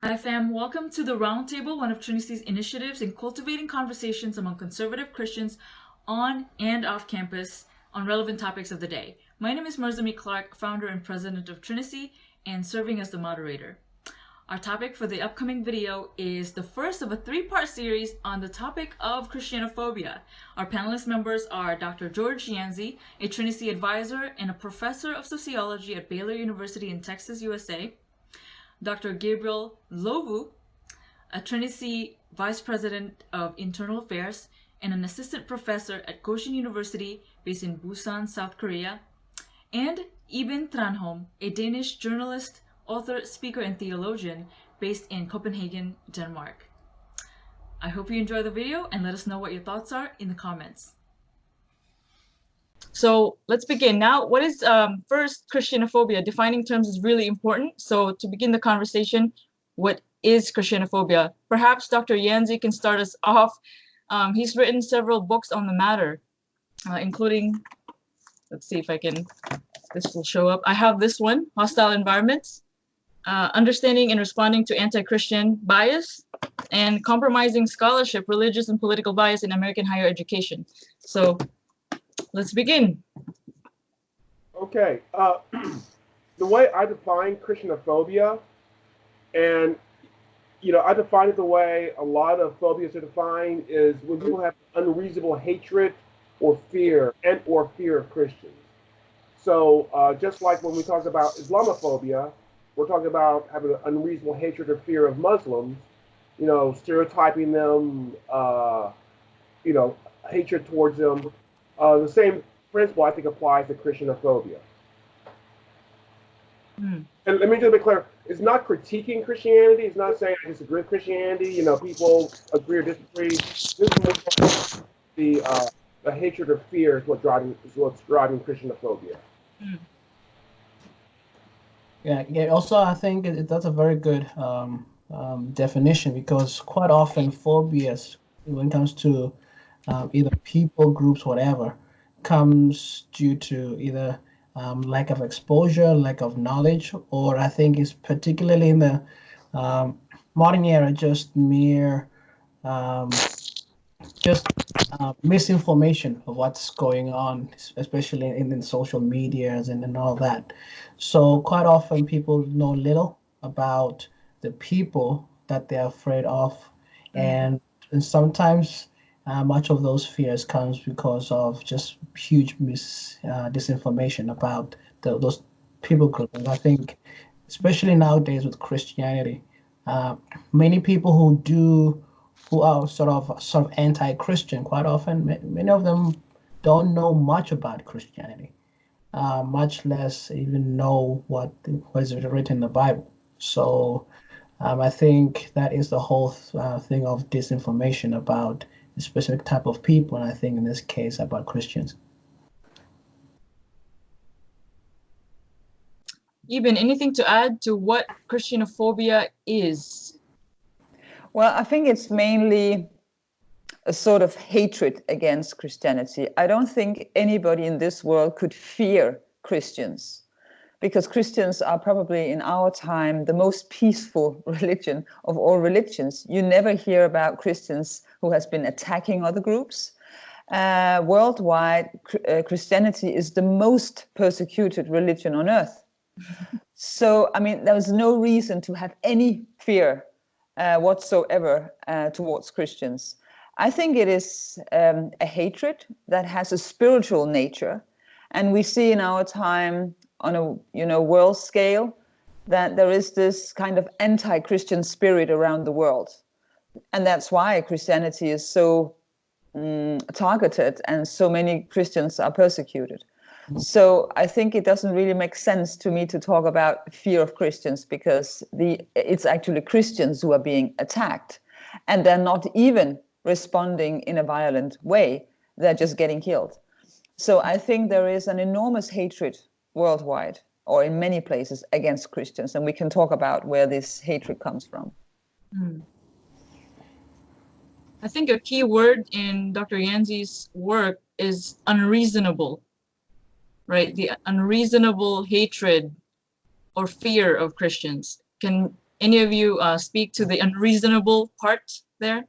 Hi fam, welcome to the Roundtable, one of Trinity's initiatives in cultivating conversations among conservative Christians on and off campus on relevant topics of the day. My name is Merzamie Clark, founder and president of Trinity, and serving as the moderator. Our topic for the upcoming video is the first of a three-part series on the topic of Christianophobia. Our panelist members are Dr. George Yancey, a Trinity advisor and a professor of sociology at Baylor University in Texas, USA. Dr. Gabriel Ndhlovu, a Trinity Vice President of Internal Affairs and an assistant professor at Kosin University based in Busan, South Korea. And Iben Thranholm, a Danish journalist, author, speaker, and theologian based in Copenhagen, Denmark. I hope you enjoy the video and let us know what your thoughts are in the comments. So let's begin. Now, what is first Christianophobia? Defining terms is really important. So to begin the conversation, what is Christianophobia? Perhaps Dr. Yancey can start us off. He's written several books on the matter, including, let's see if I can, this will show up. I have this one, Hostile Environments, Understanding and Responding to Anti-Christian Bias, and Compromising Scholarship, Religious and Political Bias in American Higher Education. So let's begin. Okay. The way I define Christianophobia, and I define it the way a lot of phobias are defined, is when people have unreasonable hatred or fear of Christians. So just like when we talk about Islamophobia, we're talking about having an unreasonable hatred or fear of Muslims, stereotyping them, hatred towards them. The same principle, I think, applies to Christianophobia. And let me just be clear, it's not critiquing Christianity. It's not saying I disagree with Christianity. People agree or disagree. This is more the hatred or fear is what's driving Christianophobia. Yeah. Also, I think that's a very good definition, because quite often phobias, when it comes to either people, groups, whatever, comes due to either lack of exposure, lack of knowledge, or I think it's particularly in the modern era, just mere misinformation of what's going on, especially in social medias and all that. So quite often people know little about the people that they're afraid of, and sometimes much of those fears comes because of just huge disinformation about those people groups. And I think, especially nowadays with Christianity, many people who are sort of anti-Christian, quite often, many of them don't know much about Christianity, much less even know what is written in the Bible. So I think that is the whole thing of disinformation about a specific type of people, and I think in this case about Christians. Iben, anything to add to what Christianophobia is? Well, I think it's mainly a sort of hatred against Christianity. I don't think anybody in this world could fear Christians, because Christians are probably in our time the most peaceful religion of all religions. You never hear about Christians who has been attacking other groups. Worldwide, Christianity is the most persecuted religion on earth. So, there was no reason to have any fear whatsoever towards Christians. I think it is a hatred that has a spiritual nature, and we see in our time on a world scale that there is this kind of anti-Christian spirit around the world, and that's why Christianity is so targeted and so many Christians are persecuted. So I think it doesn't really make sense to me to talk about fear of Christians, because it's actually Christians who are being attacked, and they're not even responding in a violent way. They're just getting killed. So I think there is an enormous hatred worldwide, or in many places, against Christians, and we can talk about where this hatred comes from. I think a key word in Dr. Yancey's work is unreasonable. Right, the unreasonable hatred or fear of Christians. Can any of you speak to the unreasonable part there?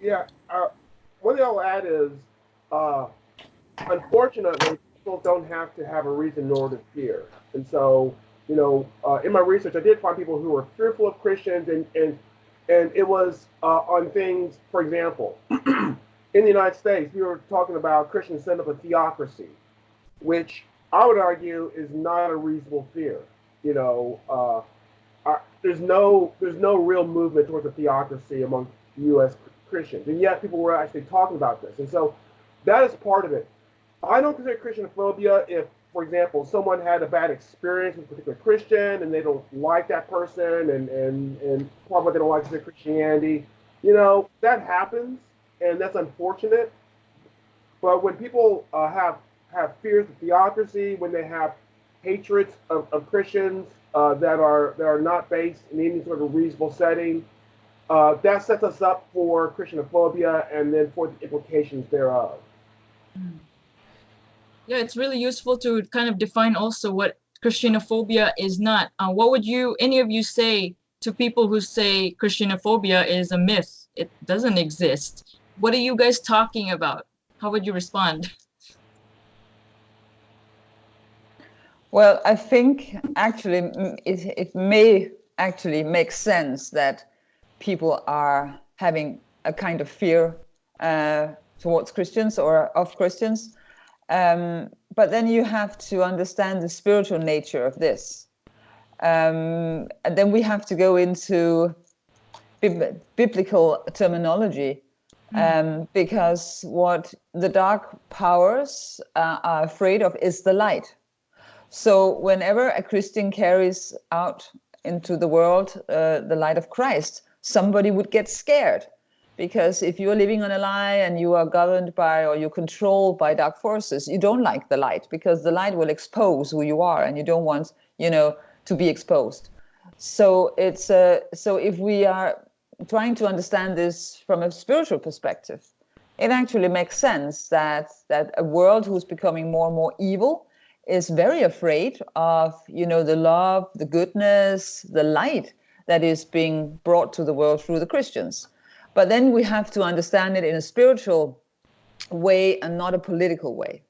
Yeah. One thing I'll add is, unfortunately, people don't have to have a reason nor to fear. And so, in my research, I did find people who were fearful of Christians, and it was on things, for example, in the United States, we were talking about Christians setting up a theocracy, which I would argue is not a reasonable fear. There's no real movement towards a theocracy among U.S. Christians, and yet people were actually talking about this, and so that is part of it. I don't consider Christianophobia if, for example, someone had a bad experience with a particular Christian and they don't like that person, and part of what they don't like is their Christianity. That happens, and that's unfortunate. But when people have fears of theocracy, when they have hatreds of Christians that are not based in any sort of reasonable setting, that sets us up for Christianophobia and then for the implications thereof. Yeah, it's really useful to kind of define also what Christianophobia is not. What would any of you say to people who say Christianophobia is a myth? It doesn't exist. What are you guys talking about? How would you respond? Well, I think actually it may actually make sense that people are having a kind of fear towards Christians or of Christians. But then you have to understand the spiritual nature of this. And then we have to go into biblical terminology, because what the dark powers are afraid of is the light. So whenever a Christian carries out into the world the light of Christ, somebody would get scared. Because if you are living on a lie and you are governed by or you're controlled by dark forces, you don't like the light, because the light will expose who you are and you don't want, to be exposed. So so if we are trying to understand this from a spiritual perspective, it actually makes sense that a world who's becoming more and more evil is very afraid of, the love, the goodness, the light that is being brought to the world through the Christians. But then we have to understand it in a spiritual way and not a political way.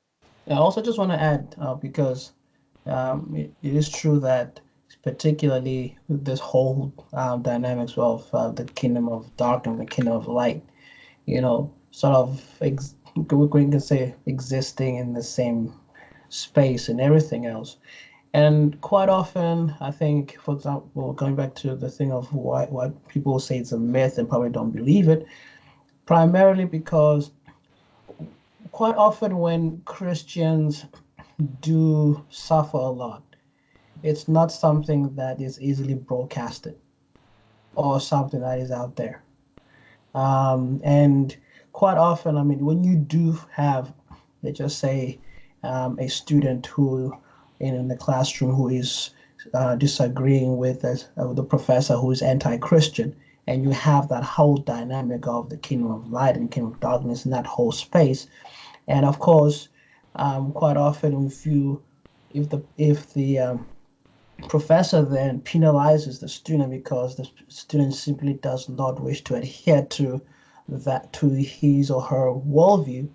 I also just want to add, because it is true that particularly with this whole dynamics of the kingdom of dark and the kingdom of light, sort of, we can say, existing in the same space and everything else. And quite often, I think, for example, going back to the thing of why people say it's a myth and probably don't believe it, primarily because quite often when Christians do suffer a lot, it's not something that is easily broadcasted or something that is out there. And quite often, I mean, when you do have, let's just say, a student who in the classroom who is disagreeing with the professor who is anti-Christian, and you have that whole dynamic of the kingdom of light and kingdom of darkness in that whole space. And of course, quite often if the professor then penalizes the student because the student simply does not wish to adhere to his or her worldview,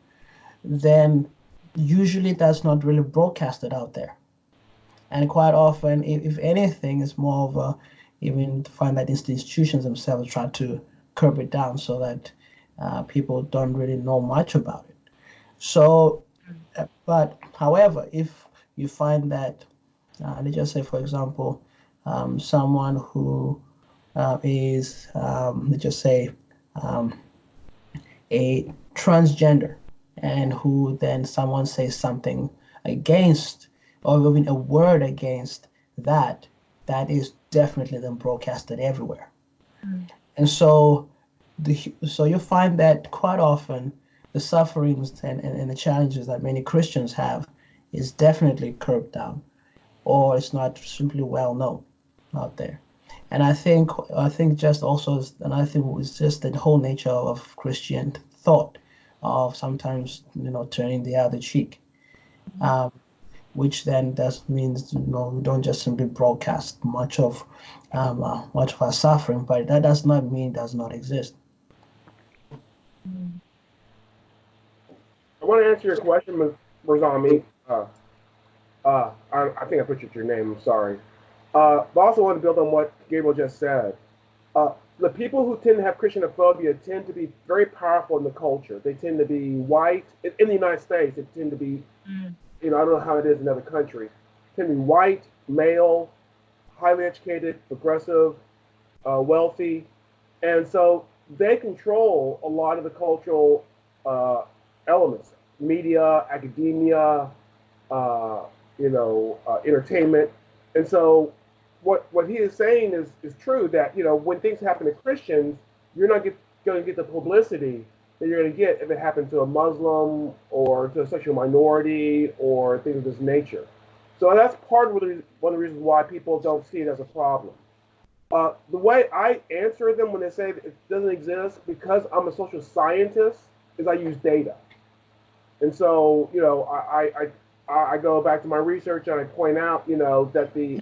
then usually that's not really broadcasted out there. And quite often, if anything, it's more of a, even to find that institutions themselves try to curb it down so that people don't really know much about it. So, but however, if you find that, let's just say, for example, someone who is, let's just say, a transgender, and who then someone says something against, or even a word against that is definitely then broadcasted everywhere. And so you find that quite often the sufferings and the challenges that many Christians have is definitely curbed down, or it's not simply well known out there. And I think just also another thing is just the whole nature of Christian thought of sometimes turning the other cheek. which then does means we don't just simply broadcast much of our suffering, but that does not mean it does not exist. I want to answer your question, Merzamie. I think I butchered your name. I'm sorry. But I also want to build on what Gabriel just said. The people who tend to have Christianophobia tend to be very powerful in the culture. They tend to be white. In the United States, they tend to be, I don't know how it is in other countries, tend to be white, male, highly educated, progressive, wealthy. And so they control a lot of the cultural elements, media, academia, entertainment. And so what he is saying is true, that when things happen to Christians, you're not going to get the publicity that you're going to get if it happened to a Muslim or to a sexual minority or things of this nature. So that's part of one of the reasons why people don't see it as a problem. The way I answer them when they say it doesn't exist, because I'm a social scientist, is I use data. And so, I go back to my research and I point out, that the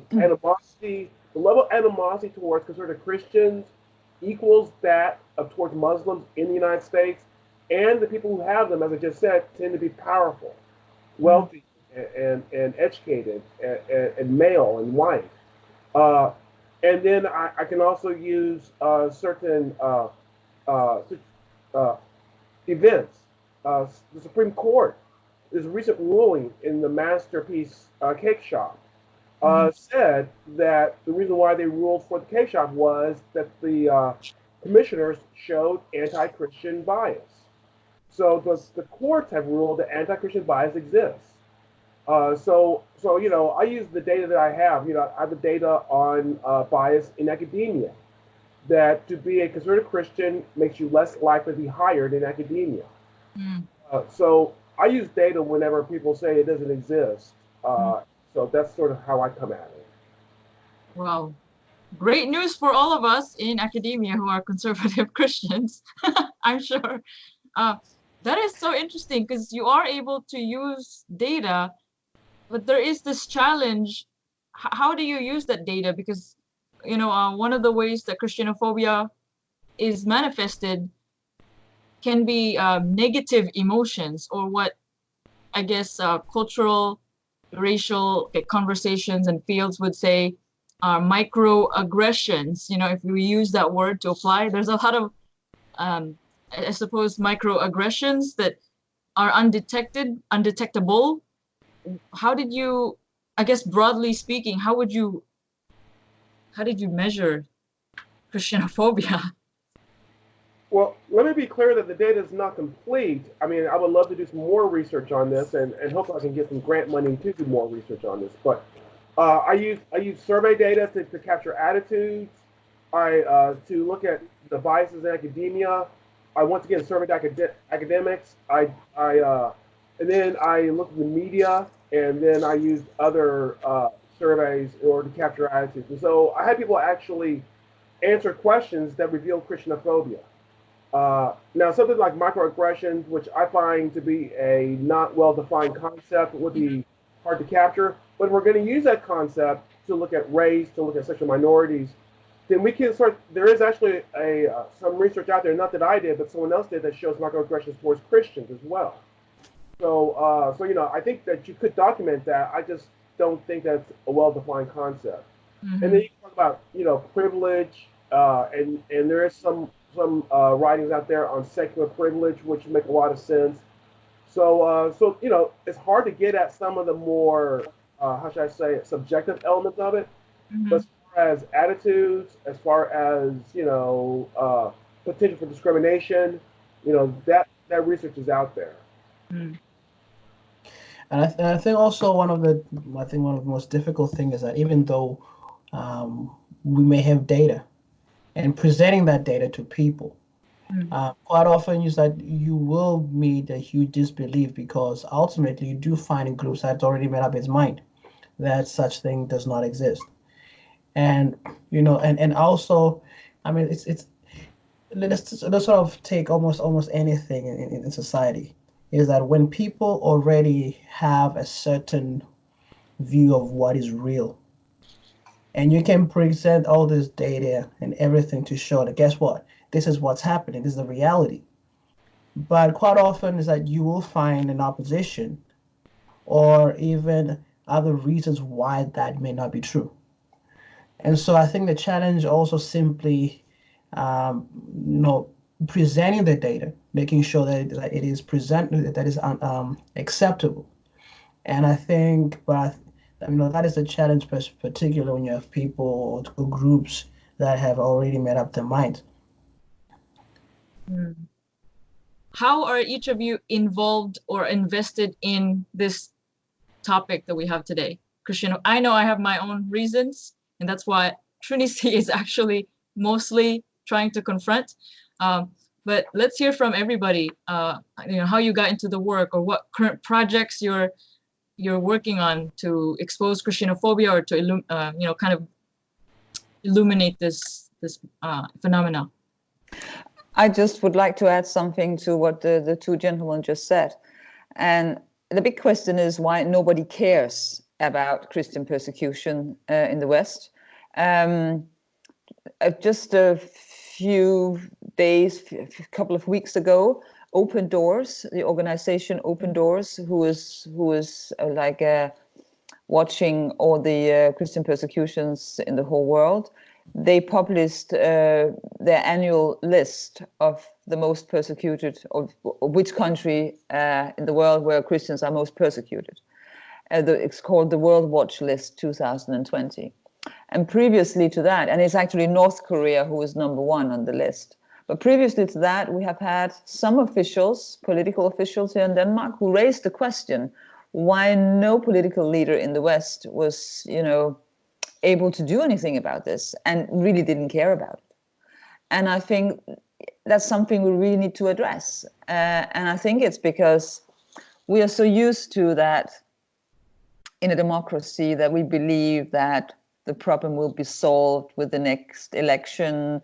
level of animosity towards conservative Christians equals that of towards Muslims in the United States, and the people who have them, as I just said, tend to be powerful, wealthy, and educated, and male and white. And then I can also use certain events. The Supreme Court, there's a recent ruling in the Masterpiece Cake Shop, said that the reason why they ruled for the cake shop was that the commissioners showed anti-Christian bias. So the courts have ruled that anti-Christian bias exists. So I use the data that I have. I have the data on bias in academia, that to be a conservative Christian makes you less likely to be hired in academia. So I use data whenever people say it doesn't exist. So that's sort of how I come at it. Wow. Great news for all of us in academia who are conservative Christians, I'm sure. That is so interesting, because you are able to use data, but there is this challenge. How do you use that data? Because, one of the ways that Christianophobia is manifested can be negative emotions, or what I guess cultural, racial conversations and fields would say are microaggressions. If we use that word to apply, there's a lot of, I suppose, microaggressions that are undetectable. How did you, I guess, broadly speaking, how did you measure Christianophobia? Well, let me be clear that the data is not complete. I mean, I would love to do some more research on this, and hopefully I can get some grant money to do more research on this. But I use survey data to capture attitudes. To look at the biases in academia. I once again surveyed academics. And then I looked at the media, and then I used other surveys in order to capture attitudes. And so I had people actually answer questions that revealed Christianophobia. Now, something like microaggressions, which I find to be a not well-defined concept, would be hard to capture. But if we're going to use that concept to look at race, to look at sexual minorities, then we can there is actually some research out there, not that I did, but someone else did, that shows microaggressions towards Christians as well. So, I think that you could document that. I just don't think that's a well-defined concept. And then you talk about, privilege, and there is some writings out there on secular privilege, which make a lot of sense. So it's hard to get at some of the more, how should I say, subjective elements of it. But as far as attitudes, as far as potential for discrimination, that research is out there. And I think also one of the most difficult things is that even though we may have data, and presenting that data to people, quite often is that you will meet a huge disbelief, because ultimately you do find in groups that's already made up its mind that such thing does not exist. And and also, I mean, let's sort of take almost anything in society, is that when people already have a certain view of what is real. And you can present all this data and everything to show that, guess what? This is what's happening. This is the reality. But quite often is that you will find an opposition or even other reasons why that may not be true. And so I think the challenge also simply, presenting the data, making sure that it is presented, that is acceptable. And I think, but that is the challenge, particularly when you have people or groups that have already made up their mind. How are each of you involved or invested in this topic that we have today? Christian, I know I have my own reasons, and that's why Trinicy is actually mostly trying to confront. But let's hear from everybody, how you got into the work or what current projects you're working on to expose Christianophobia or to kind of illuminate this phenomena. I just would like to add something to what the two gentlemen just said. And the big question is why nobody cares about Christian persecution in the West. Just a few days, a couple of weeks ago, Open Doors, the organization Open Doors, who is watching all the Christian persecutions in the whole world, they published their annual list of the most persecuted, of which country in the world where Christians are most persecuted. It's called the World Watch List 2020. And previously to that, and it's actually North Korea who is number one on the list. But previously to that, we have had some officials, political officials here in Denmark, who raised the question why no political leader in the West was, able to do anything about this and really didn't care about it. And I think that's something we really need to address. And I think it's because we are so used to that in a democracy that we believe that the problem will be solved with the next election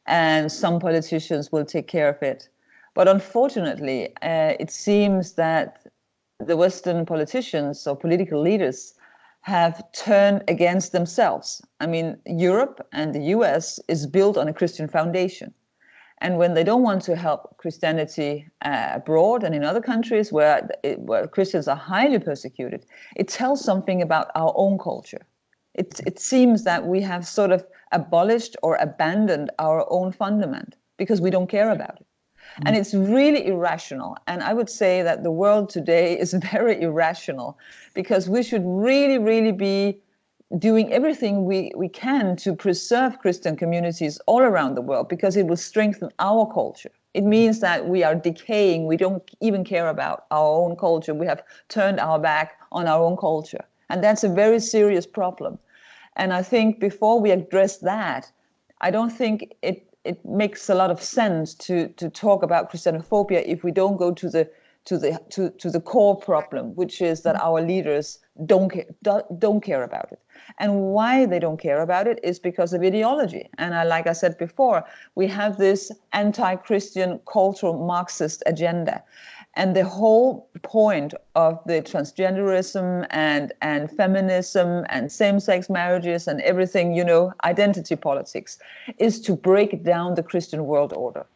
and some politicians will take care of it. But unfortunately, it seems that the Western politicians or political leaders have turned against themselves. I mean, Europe and the U.S. is built on a Christian foundation. And when they don't want to help Christianity abroad and in other countries where Christians are highly persecuted, it tells something about our own culture. It seems that we have sort of abolished or abandoned our own fundament because we don't care about it. And it's really irrational. And I would say that the world today is very irrational because we should really, really be doing everything we can to preserve Christian communities all around the world because it will strengthen our culture. It means that we are decaying. We don't even care about our own culture. We have turned our back on our own culture. And that's a very serious problem. And I think before we address that, I don't think it makes a lot of sense to talk about Christianophobia if we don't go to the core problem, which is that our leaders don't care about it. And why they don't care about it is because of ideology. And like I said before, we have this anti-Christian cultural Marxist agenda. And the whole point of the transgenderism and feminism and same-sex marriages and everything, identity politics, is to break down the Christian world order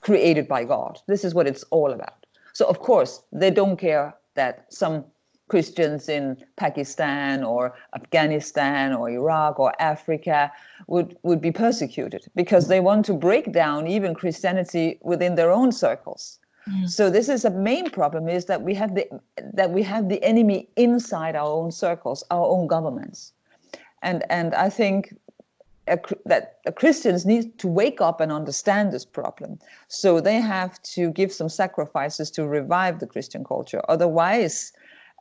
created by God. This is what it's all about. So, of course, they don't care that some Christians in Pakistan or Afghanistan or Iraq or Africa would be persecuted because they want to break down even Christianity within their own circles. So this is a main problem, is that we have the enemy inside our own circles, our own governments, and I think that Christians need to wake up and understand this problem. So they have to give some sacrifices to revive the Christian culture. Otherwise,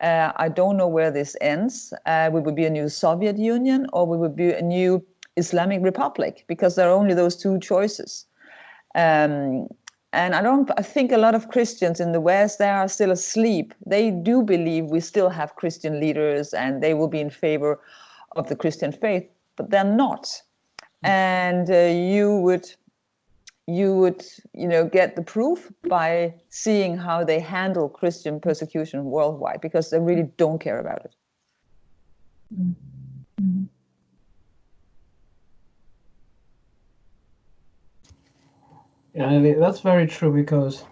I don't know where this ends. We would be a new Soviet Union or we would be a new Islamic Republic because there are only those two choices. And I think a lot of Christians in the West, they are still asleep. They do believe we still have Christian leaders and they will be in favor of the Christian faith, but they're not. And you would get the proof by seeing how they handle Christian persecution worldwide, because they really don't care about it. Mm-hmm. Yeah, and that's very true because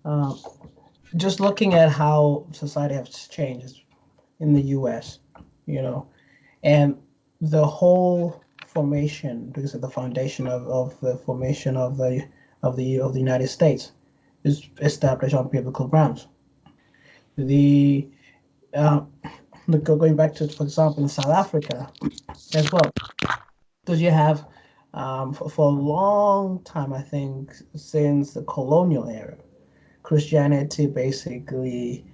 uh, just looking at how society has changed in the U.S., you know, and the whole formation, because of the foundation of the formation of the United States is established on biblical grounds. The uh, going back to, for example, in South Africa as well, because you have for a long time, I think, since the colonial era, Christianity basically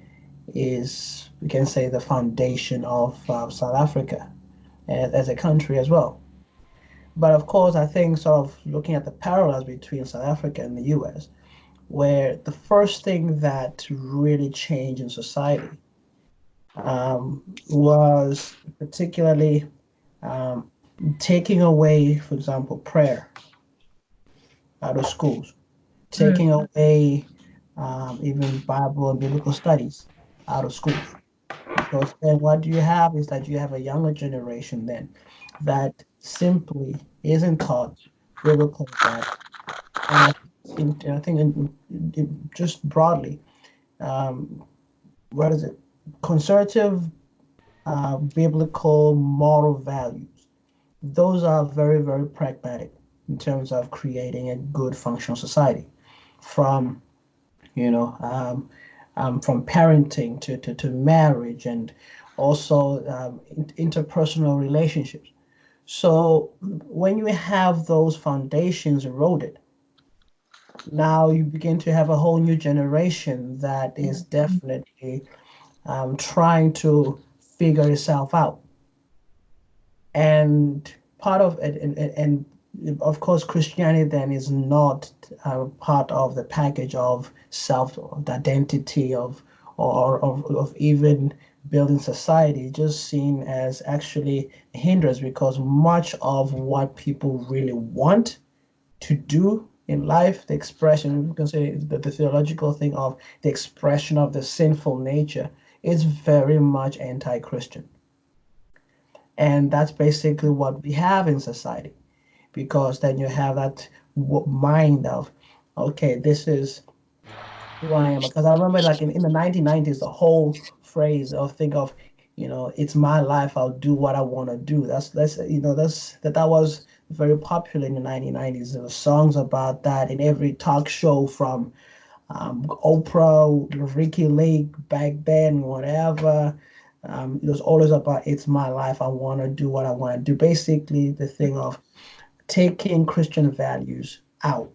is, we can say, the foundation of South Africa as a country as well. But of course, I think sort of looking at the parallels between South Africa and the US, where the first thing that really changed in society was particularly um, taking away, for example, prayer out of schools, taking away even Bible and biblical studies out of schools. Because then what you have is that you have a younger generation then that simply isn't taught biblical values. And I think just broadly, um, what is it? Conservative biblical moral values. Those are very, very pragmatic in terms of creating a good functional society. From you know, from parenting to marriage and also interpersonal relationships. So when you have those foundations eroded, now you begin to have a whole new generation that is definitely trying to figure itself out. And part of it, and of course, Christianity then is not part of the package of self identity of even building society, just seen as actually a hindrance because much of what people really want to do in life, the expression, you can say the theological thing of the expression of the sinful nature, is very much anti-Christian. And that's basically what we have in society, because then you have that mind of, okay, this is who I am. Because I remember, like in the 1990s, the whole phrase of think of, it's my life. I'll do what I want to do. That was very popular in the 1990s. There were songs about that in every talk show from Oprah, Ricky Lake back then, whatever. It was always about it's my life. I want to do what I want to do. Basically, the thing of taking Christian values out.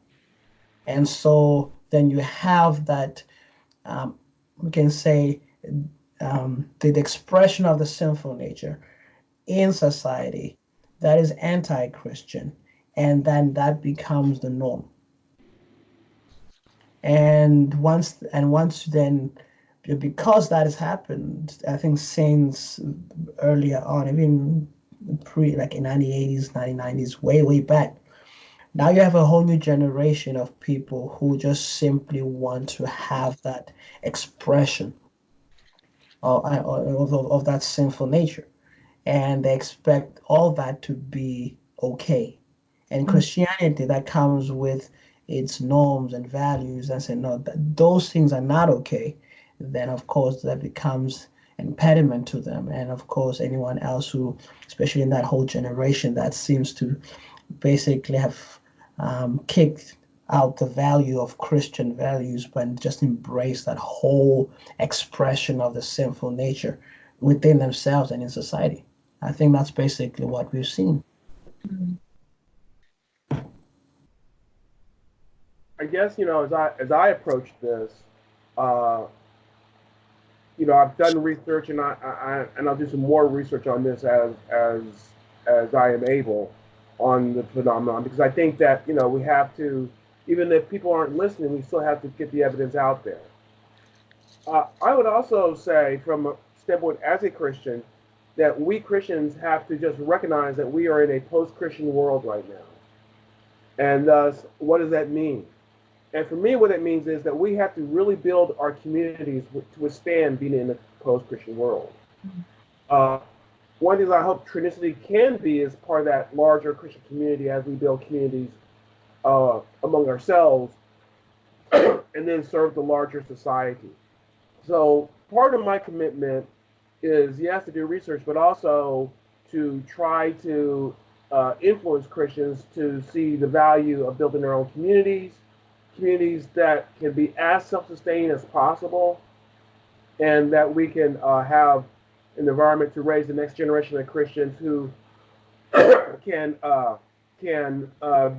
And so then you have that, we can say, the expression of the sinful nature in society that is anti-Christian. And then that becomes the norm. And once then, because that has happened, I think since earlier on, even like in 1980s, 1990s, way back, now you have a whole new generation of people who just simply want to have that expression of that sinful nature, and they expect all that to be okay. And Christianity that comes with its norms and values and say no, those things are not okay, then of course that becomes an impediment to them. And of course anyone else who, especially in that whole generation that seems to basically have kicked out the value of Christian values, but just embrace that whole expression of the sinful nature within themselves and in society. I think that's basically what we've seen. I guess as I approach this, uh, I've done research, and I'll do some more research on this as I am able on the phenomenon, because I think that we have to, even if people aren't listening, we still have to get the evidence out there. I would also say, from a standpoint as a Christian, that we Christians have to just recognize that we are in a post-Christian world right now, and thus, what does that mean? And for me, what it means is that we have to really build our communities to withstand being in a post-Christian world. Uh, one of the things I hope Trinicity can be is part of that larger Christian community as we build communities among ourselves and then serve the larger society. So part of my commitment is, yes, to do research, but also to try to influence Christians to see the value of building their own communities, communities that can be as self-sustaining as possible, and that we can have an environment to raise the next generation of Christians who can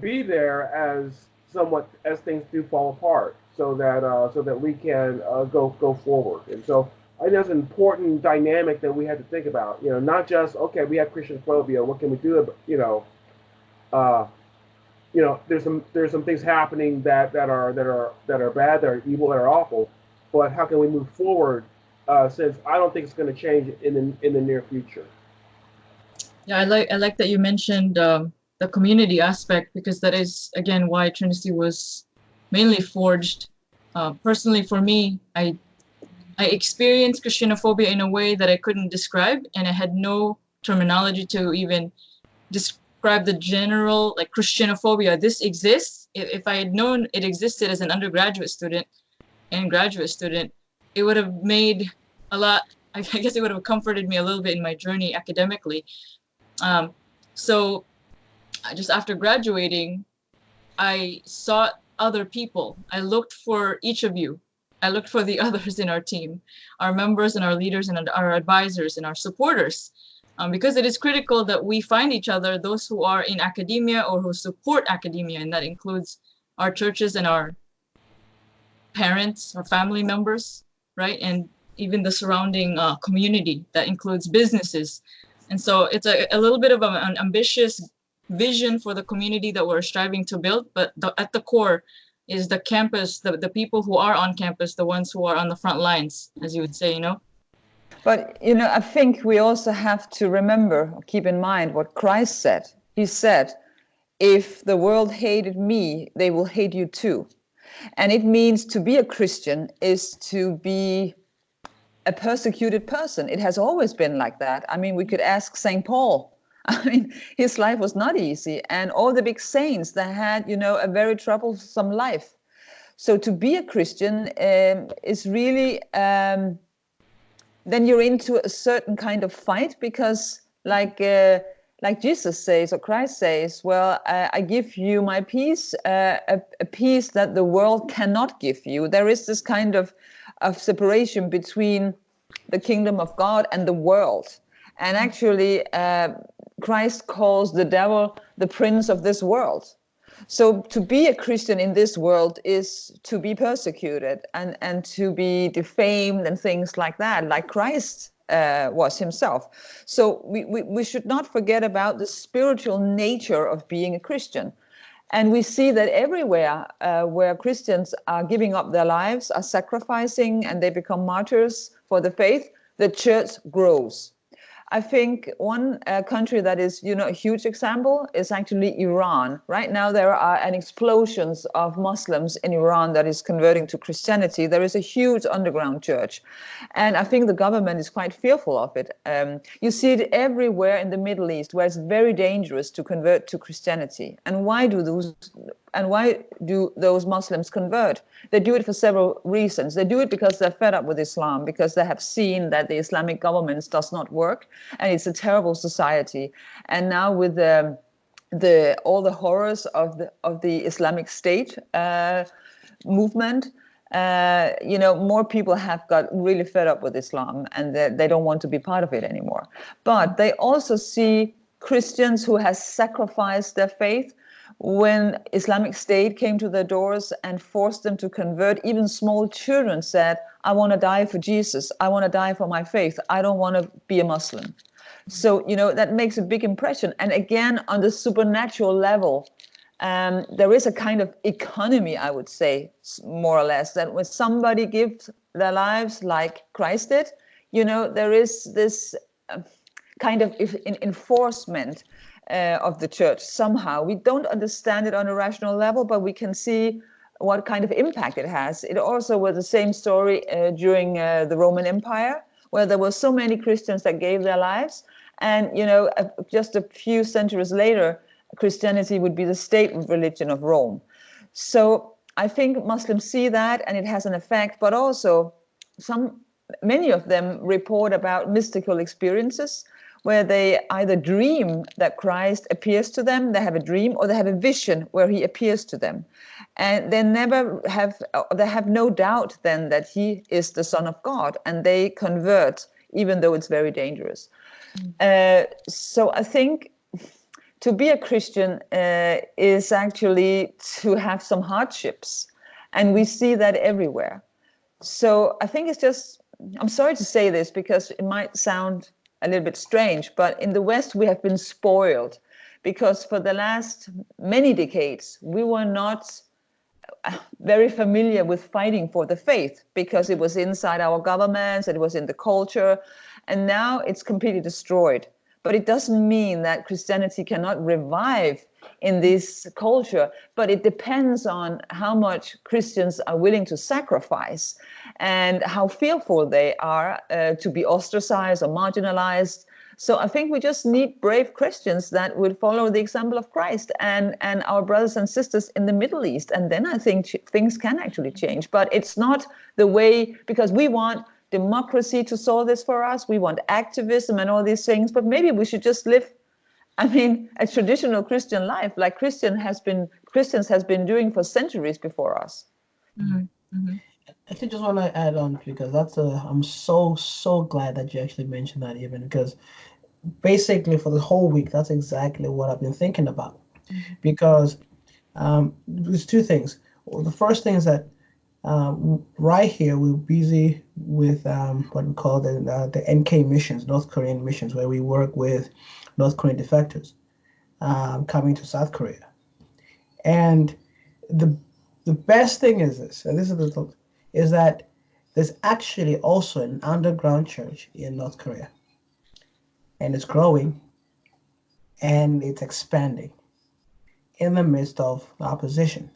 be there as somewhat as things do fall apart, so that we can go forward. And so I think that's an important dynamic that we have to think about. You know, not just okay, we have Christian phobia. What can we do? There's some things happening that are bad, that are evil, that are awful. But how can we move forward? Since I don't think it's going to change in the near future. Yeah, I like that you mentioned the community aspect, because that is again why Trinity was mainly forged. Personally, for me, I experienced Christianophobia in a way that I couldn't describe, and I had no terminology to even describe the general, like, Christianophobia. This exists. If I had known it existed as an undergraduate student and graduate student, it would have made a lot, I guess it would have comforted me a little bit in my journey academically. So just after graduating, I sought other people. I looked for each of you. I looked for the others in our team, our members and our leaders and our advisors and our supporters, because it is critical that we find each other, those who are in academia or who support academia, and that includes our churches and our parents or family members, right? And even the surrounding community that includes businesses. And so it's a little bit of an ambitious vision for the community that we're striving to build, but at the core is the campus, the people who are on campus, the ones who are on the front lines, as you would say, you know? But, you know, I think we also have to remember, or keep in mind what Christ said. He said, if the world hated me, they will hate you too. And it means to be a Christian is to be a persecuted person. It has always been like that. I mean, we could ask St. Paul. I mean, his life was not easy. And all the big saints that had, you know, a very troublesome life. So to be a Christian is really, then you're into a certain kind of fight, because like Jesus says, or Christ says, well, I give you my peace, a peace that the world cannot give you. There is this kind of separation between the kingdom of God and the world. And actually, Christ calls the devil the prince of this world. So to be a Christian in this world is to be persecuted and to be defamed and things like that, like Christ was himself. So we should not forget about the spiritual nature of being a Christian. And we see that everywhere where Christians are giving up their lives, are sacrificing, and they become martyrs for the faith, the church grows. I think one country that is, you know, a huge example is actually Iran. Right now, there are an explosions of Muslims in Iran that is converting to Christianity. There is a huge underground church. And I think the government is quite fearful of it. You see it everywhere in the Middle East, where it's very dangerous to convert to Christianity. And why do those Muslims convert? They do it for several reasons. They do it because they're fed up with Islam, because they have seen that the Islamic government does not work, and it's a terrible society. And now with all the horrors of the Islamic State movement, you know, more people have got really fed up with Islam, and they don't want to be part of it anymore. But they also see Christians who has sacrificed their faith. When Islamic State came to their doors and forced them to convert, even small children said, I want to die for Jesus. I want to die for my faith. I don't want to be a Muslim. So, you know, that makes a big impression. And again, on the supernatural level, there is a kind of economy, I would say, more or less, that when somebody gives their lives like Christ did, you know, there is this kind of enforcement of the church somehow. We don't understand it on a rational level, but we can see what kind of impact it has. It also was the same story during the Roman Empire, where there were so many Christians that gave their lives, And, just a few centuries later, Christianity would be the state religion of Rome. So I think Muslims see that and it has an effect, but also many of them report about mystical experiences where they either dream that Christ appears to them, they have a dream, or they have a vision where he appears to them. And they have no doubt then that he is the Son of God, and they convert, even though it's very dangerous. So I think to be a Christian is actually to have some hardships, and we see that everywhere. So I think it's just, I'm sorry to say this because it might sound a little bit strange, but in the West we have been spoiled because for the last many decades we were not very familiar with fighting for the faith because it was inside our governments, it was in the culture, and now it's completely destroyed. But it doesn't mean that Christianity cannot revive in this culture, but it depends on how much Christians are willing to sacrifice and how fearful they are to be ostracized or marginalized. So I think we just need brave Christians that would follow the example of Christ and our brothers and sisters in the Middle East. And then I think things can actually change. But it's not the way, because we want democracy to solve this for us. We want activism and all these things. But maybe we should just live, a traditional Christian life like Christians has been doing for centuries before us. Mm-hmm. Mm-hmm. I think just want to add on because I'm so glad that you actually mentioned that, even because basically for the whole week that's exactly what I've been thinking about. Mm-hmm. Because there's two things. Well, the first thing is that right here we're busy with what we call the NK missions, North Korean missions, where we work with North Korean defectors coming to South Korea. And the best thing is this, and this is the thought, is that there's actually also an underground church in North Korea, and it's growing and it's expanding in the midst of opposition.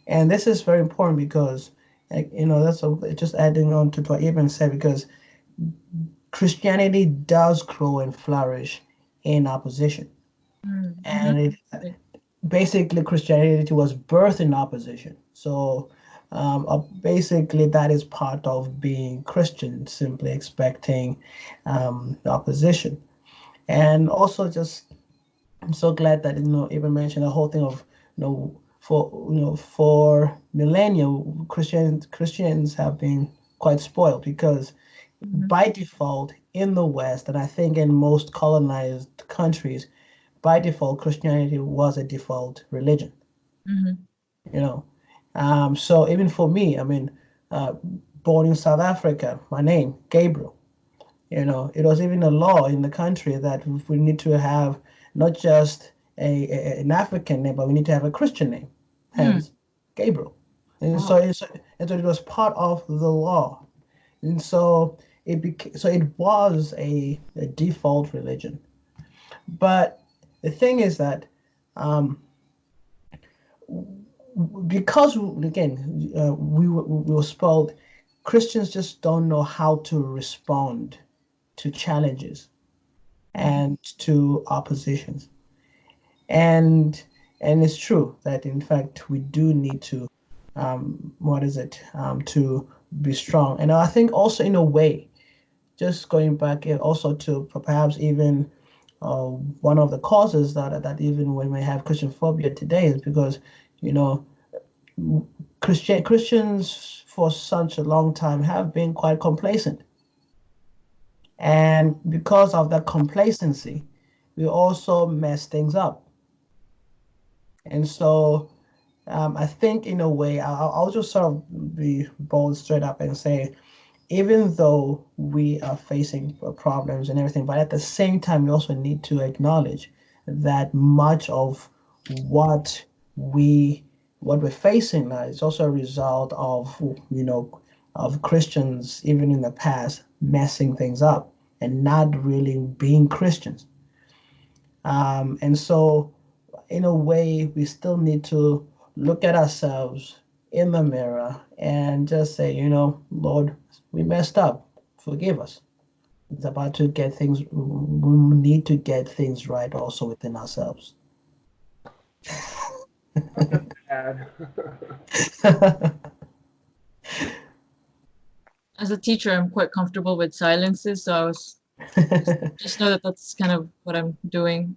And this is very important because, just adding on to what Iben said, because Christianity does grow and flourish in opposition. Mm-hmm. And basically Christianity was birthed in opposition. So basically that is part of being Christian, simply expecting opposition. And also I'm so glad that even mentioned the whole thing of for millennia Christians have been quite spoiled because by default in the West, and I think in most colonized countries, by default Christianity was a default religion. Mm-hmm. So even for me, born in South Africa, my name Gabriel. It was even a law in the country that we need to have not just an African name, but we need to have a Christian name, hence Gabriel. And so it was part of the law, and so it was a default religion. But the thing is that because again we were spoiled, Christians just don't know how to respond to challenges and to oppositions. And it's true that in fact we do need to to be strong. And I think also in a way, just going back also to perhaps even one of the causes that even we may have Christian phobia today is because Christians for such a long time have been quite complacent. And because of that complacency, we also mess things up. And so I think in a way, I'll just sort of be bold straight up and say, even though we are facing problems and everything, but at the same time, we also need to acknowledge that much of what we're facing now is also a result of, of Christians, even in the past, messing things up and not really being Christians. And so in a way, we still need to look at ourselves in the mirror and just say, Lord, we messed up. Forgive us. It's about to get things. We need to get things right also within ourselves. That's bad. As a teacher, I'm quite comfortable with silences, so I was just know that that's kind of what I'm doing.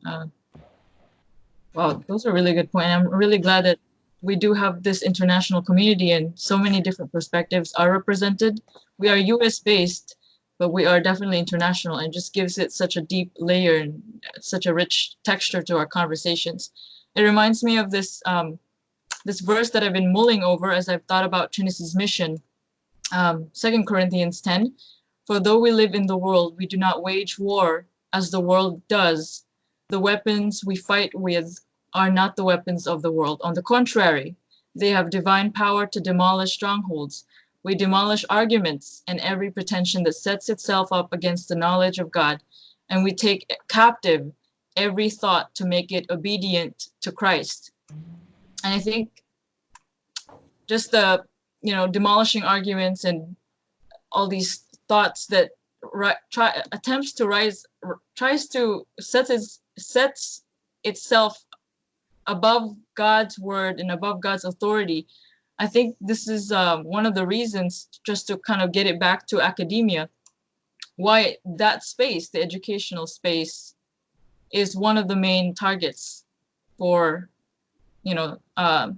Wow, those are really good points. I'm really glad that we do have this international community and so many different perspectives are represented. We are US based, but we are definitely international, and just gives it such a deep layer and such a rich texture to our conversations. It reminds me of this verse that I've been mulling over as I've thought about Trinity's mission. 2 Corinthians 10, for though we live in the world, we do not wage war as the world does. The weapons we fight with are not the weapons of the world. On the contrary, they have divine power to demolish strongholds. We demolish arguments and every pretension that sets itself up against the knowledge of God, and we take captive every thought to make it obedient to Christ. And I think just the demolishing arguments and all these thoughts that tries to sets itself above God's word and above God's authority. I think this is one of the reasons, just to kind of get it back to academia, why that space, the educational space, is one of the main targets for, I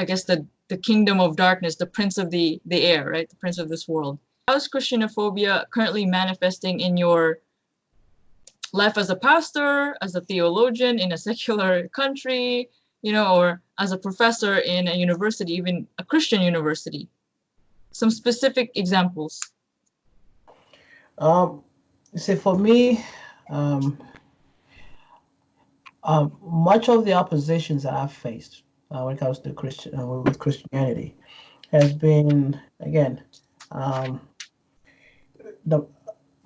guess the kingdom of darkness, the prince of the air, right? The prince of this world. How is Christianophobia currently manifesting in your life as a pastor, as a theologian in a secular country, or as a professor in a university, even a Christian university? Some specific examples. See, for me, much of the oppositions that I've faced when it comes to with Christianity has been, again, you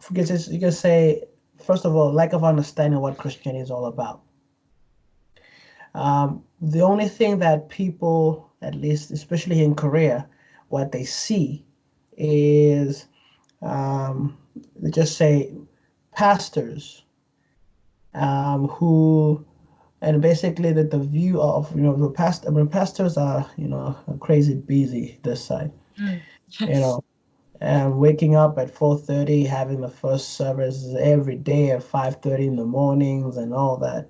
can say, first of all, lack of understanding what Christianity is all about. The only thing that people, at least especially in Korea, what they see is, they just say, pastors who, and basically that the view of pastors are crazy busy this side, Yes. and waking up at 4:30, having the first service every day at 5:30 in the mornings and all that.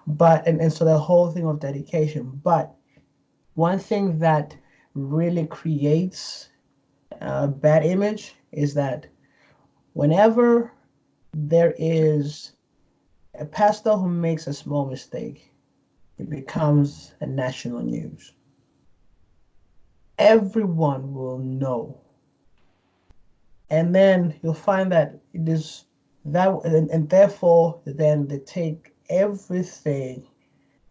But and so the whole thing of dedication. But one thing that really creates a bad image is that whenever there is a pastor who makes a small mistake, it becomes a national news. Everyone will know. And then you'll find that it is that, and therefore then they take everything,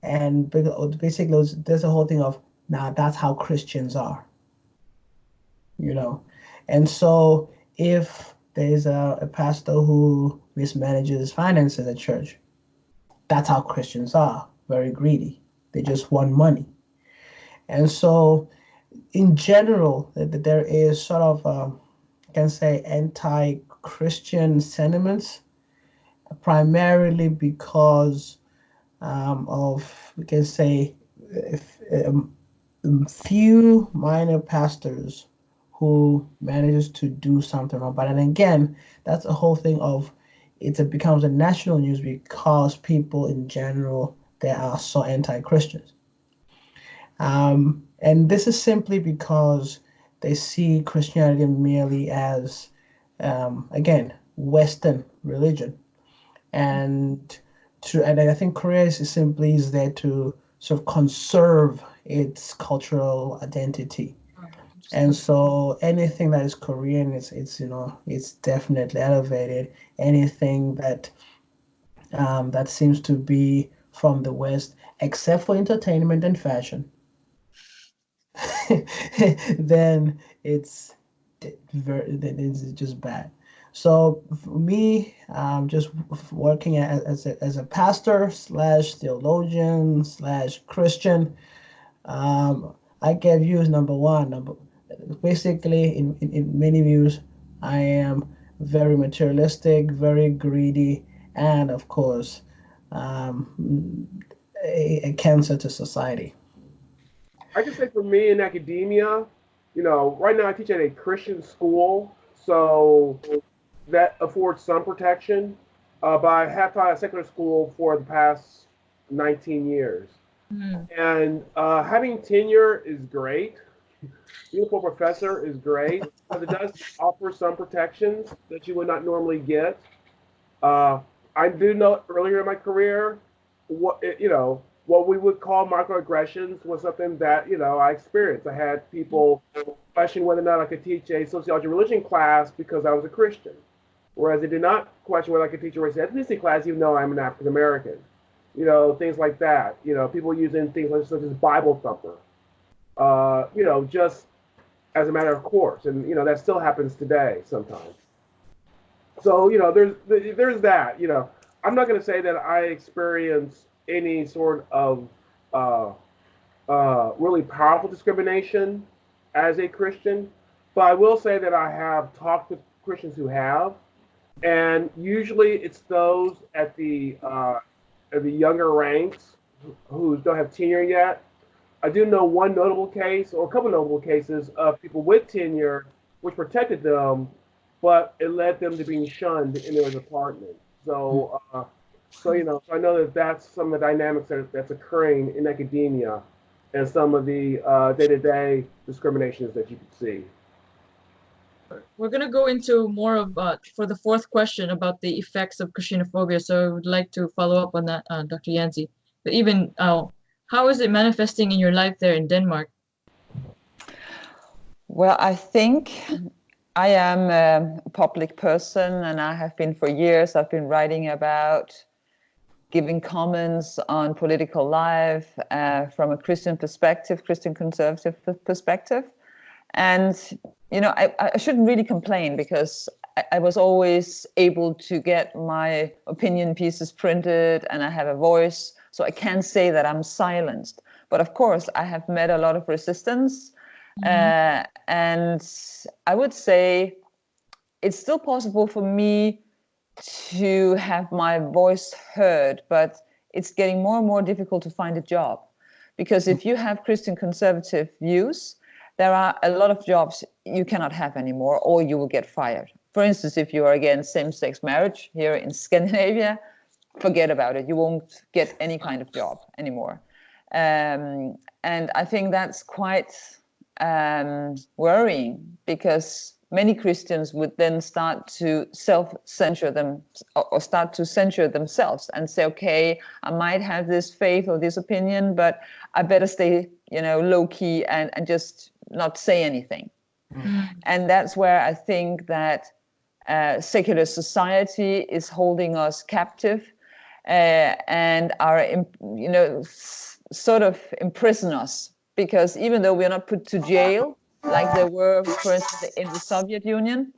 and basically there's a whole thing of, now that's how Christians are. And so if there's a pastor who mismanages finances at church, that's how Christians are, very greedy. They just want money. And so in general, there is sort of, I can say, anti-Christian sentiments, primarily because of, we can say, few minor pastors who manages to do something wrong. But then again, that's a whole thing of, it becomes a national news because people in general, they are so anti-Christians. And this is simply because they see Christianity merely as, again, Western religion. And I think Korea is simply there to sort of conserve its cultural identity. And so anything that is Korean, it's definitely elevated. Anything that that seems to be from the West, except for entertainment and fashion, then it's just bad. So for me, just working as a pastor / theologian / Christian, I get views. Number one, basically in many views, I am very materialistic, very greedy, and of course, um, a cancer to society. I can say for me in academia, right now I teach at a Christian school, so that affords some protection. But I have taught at secular school for the past 19 years. Mm. And having tenure is great. Being a full professor is great, but it does offer some protections that you would not normally get. Uh, I do know earlier in my career, what we would call microaggressions was something that I experienced. I had people question whether or not I could teach a sociology religion class because I was a Christian, whereas they did not question whether I could teach a race and ethnicity class even though I'm an African American. Things like that. People using things like such as Bible thumper. Just as a matter of course, and that still happens today sometimes. So there's that. I'm not going to say that I experience any sort of uh, really powerful discrimination as a Christian, but I will say that I have talked with Christians who have, and usually it's those at the younger ranks who don't have tenure yet. I do know one notable case, or a couple notable cases, of people with tenure, which protected them, but it led them to being shunned in their department. So I know that that's some of the dynamics that's occurring in academia, and some of the day-to-day discriminations that you can see. We're going to go into more of, for the fourth question, about the effects of Christianophobia. So I would like to follow up on that, Dr. Yancey. But even, how is it manifesting in your life there in Denmark? Well, I think I am a public person, and I have been for years. I've been writing about giving comments on political life from a Christian perspective, Christian conservative perspective. And, I shouldn't really complain because I was always able to get my opinion pieces printed and I have a voice. So I can't say that I'm silenced. But of course, I have met a lot of resistance. And I would say it's still possible for me to have my voice heard, but it's getting more and more difficult to find a job. Because if you have Christian conservative views, there are a lot of jobs you cannot have anymore, or you will get fired. For instance, if you are against same-sex marriage here in Scandinavia, forget about it. You won't get any kind of job anymore. And I think that's quite worrying, because many Christians would then start to self-censor them, or start to censure themselves and say, okay, I might have this faith or this opinion, but I better stay, low key and just not say anything. And that's where I think that secular society is holding us captive and are, sort of imprison us, because even though we are not put to jail, like there were, for instance, in the Soviet Union,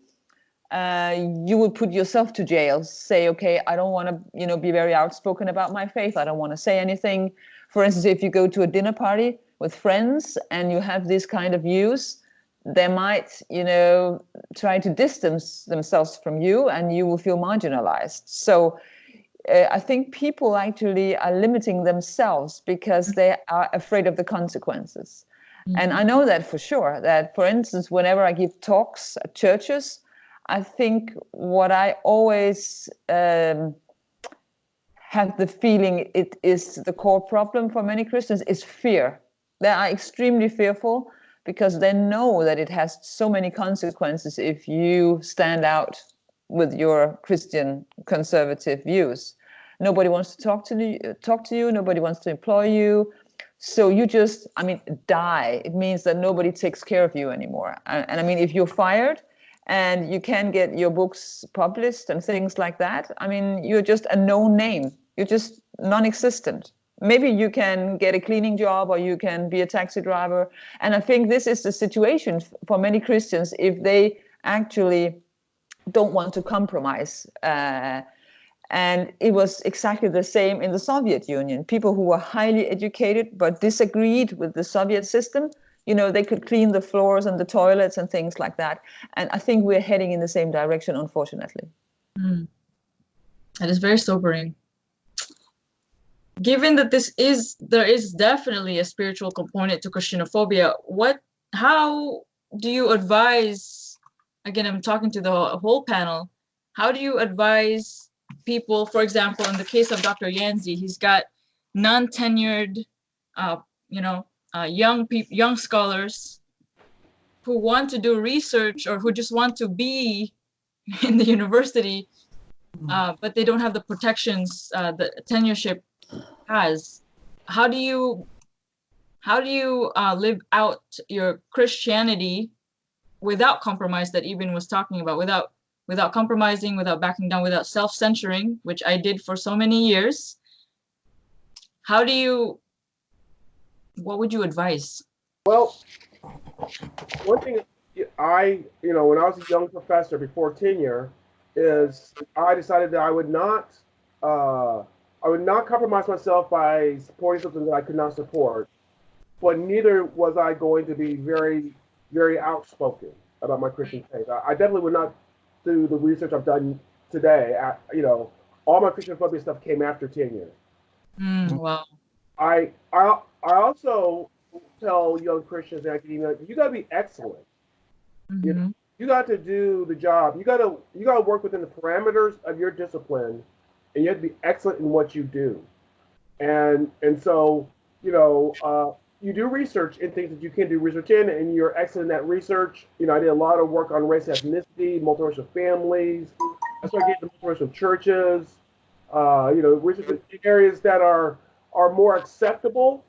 you would put yourself to jail, say, okay, I don't want to, be very outspoken about my faith. I don't want to say anything. For instance, if you go to a dinner party with friends and you have this kind of views, they might, try to distance themselves from you and you will feel marginalized. So I think people actually are limiting themselves because they are afraid of the consequences. And I know that for sure, that, for instance, whenever I give talks at churches, I think what I always have the feeling it is the core problem for many Christians is fear. They are extremely fearful because they know that it has so many consequences if you stand out with your Christian conservative views. Nobody wants to talk to you. Nobody wants to employ you. So you just, die. It means that nobody takes care of you anymore. And if you're fired and you can't get your books published and things like that, you're just a known name. You're just non-existent. Maybe you can get a cleaning job or you can be a taxi driver. And I think this is the situation for many Christians if they actually don't want to compromise. And it was exactly the same in the Soviet Union. People who were highly educated but disagreed with the Soviet system, they could clean the floors and the toilets and things like that. And I think we're heading in the same direction, unfortunately. That is very sobering. Given that there is definitely a spiritual component to Christianophobia, how do you advise, again, I'm talking to the whole panel, how do you advise people, for example, in the case of Dr. Yancey, he's got non-tenured, young scholars who want to do research or who just want to be in the university, but they don't have the protections the tenureship has. How do you live out your Christianity without compromise that Iben was talking about, without compromising, without backing down, without self-censoring, which I did for so many years? What would you advise? Well, one thing when I was a young professor before tenure, is I decided that I would not compromise myself by supporting something that I could not support, but neither was I going to be very, very outspoken about my Christian faith. I definitely would not do the research I've done today. All my Christianophobia stuff came after tenure. Wow. I also tell young Christians in academia, you got to be excellent. You got to do the job. You got to work within the parameters of your discipline, and you have to be excellent in what you do. And so you do research in things that you can do research in, and you're excellent in that research. I did a lot of work on race, ethnicity, multiracial families. I started getting to multiracial churches. Research in areas that are more acceptable,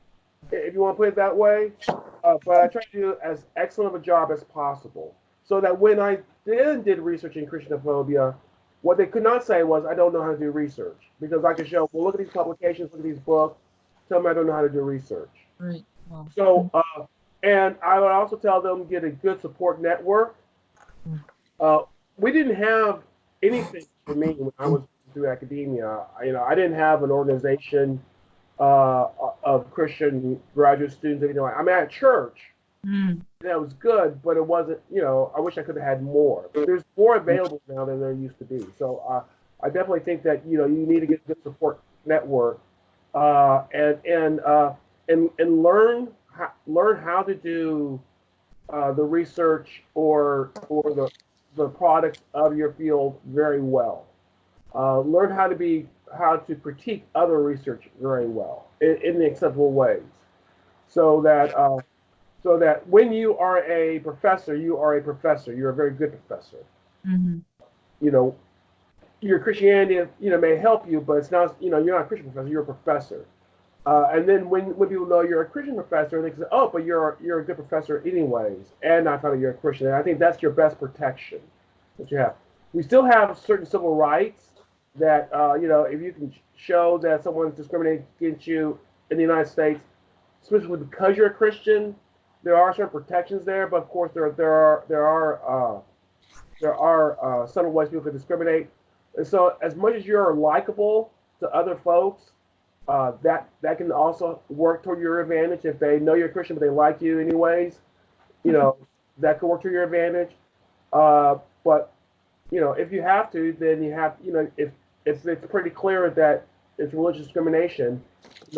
if you want to put it that way. But I try to do as excellent of a job as possible, so that when I then did research in Christianophobia, what they could not say was, I don't know how to do research, because I could show, well, look at these publications, look at these books, tell me I don't know how to do research. Right. Wow. So, and I would also tell them, get a good support network. We didn't have anything for me when I was through academia. I didn't have an organization of Christian graduate students. I'm at church. That was good, but it wasn't, I wish I could have had more. But there's more available now than there used to be. So I definitely think that, you need to get a good support network and learn how to do the research or the products of your field very well. Learn how to critique other research very well in the acceptable ways, so that when you are a professor, you are a professor. You're a very good professor. Your Christianity, may help you, but it's not, you're not a Christian professor. You're a professor. And then when people know you're a Christian professor, they can say, oh, but you're a good professor anyways, and I thought you're a Christian. And I think that's your best protection that you have. We still have certain civil rights that, if you can show that someone's discriminating against you in the United States, specifically because you're a Christian, there are certain protections there. But of course, there are subtle ways people can discriminate. And so, as much as you're likable to other folks, that can also work toward your advantage. If they know you're a Christian but they like you anyways, that could work to your advantage. But if you have to, then you have, if it's pretty clear that it's religious discrimination.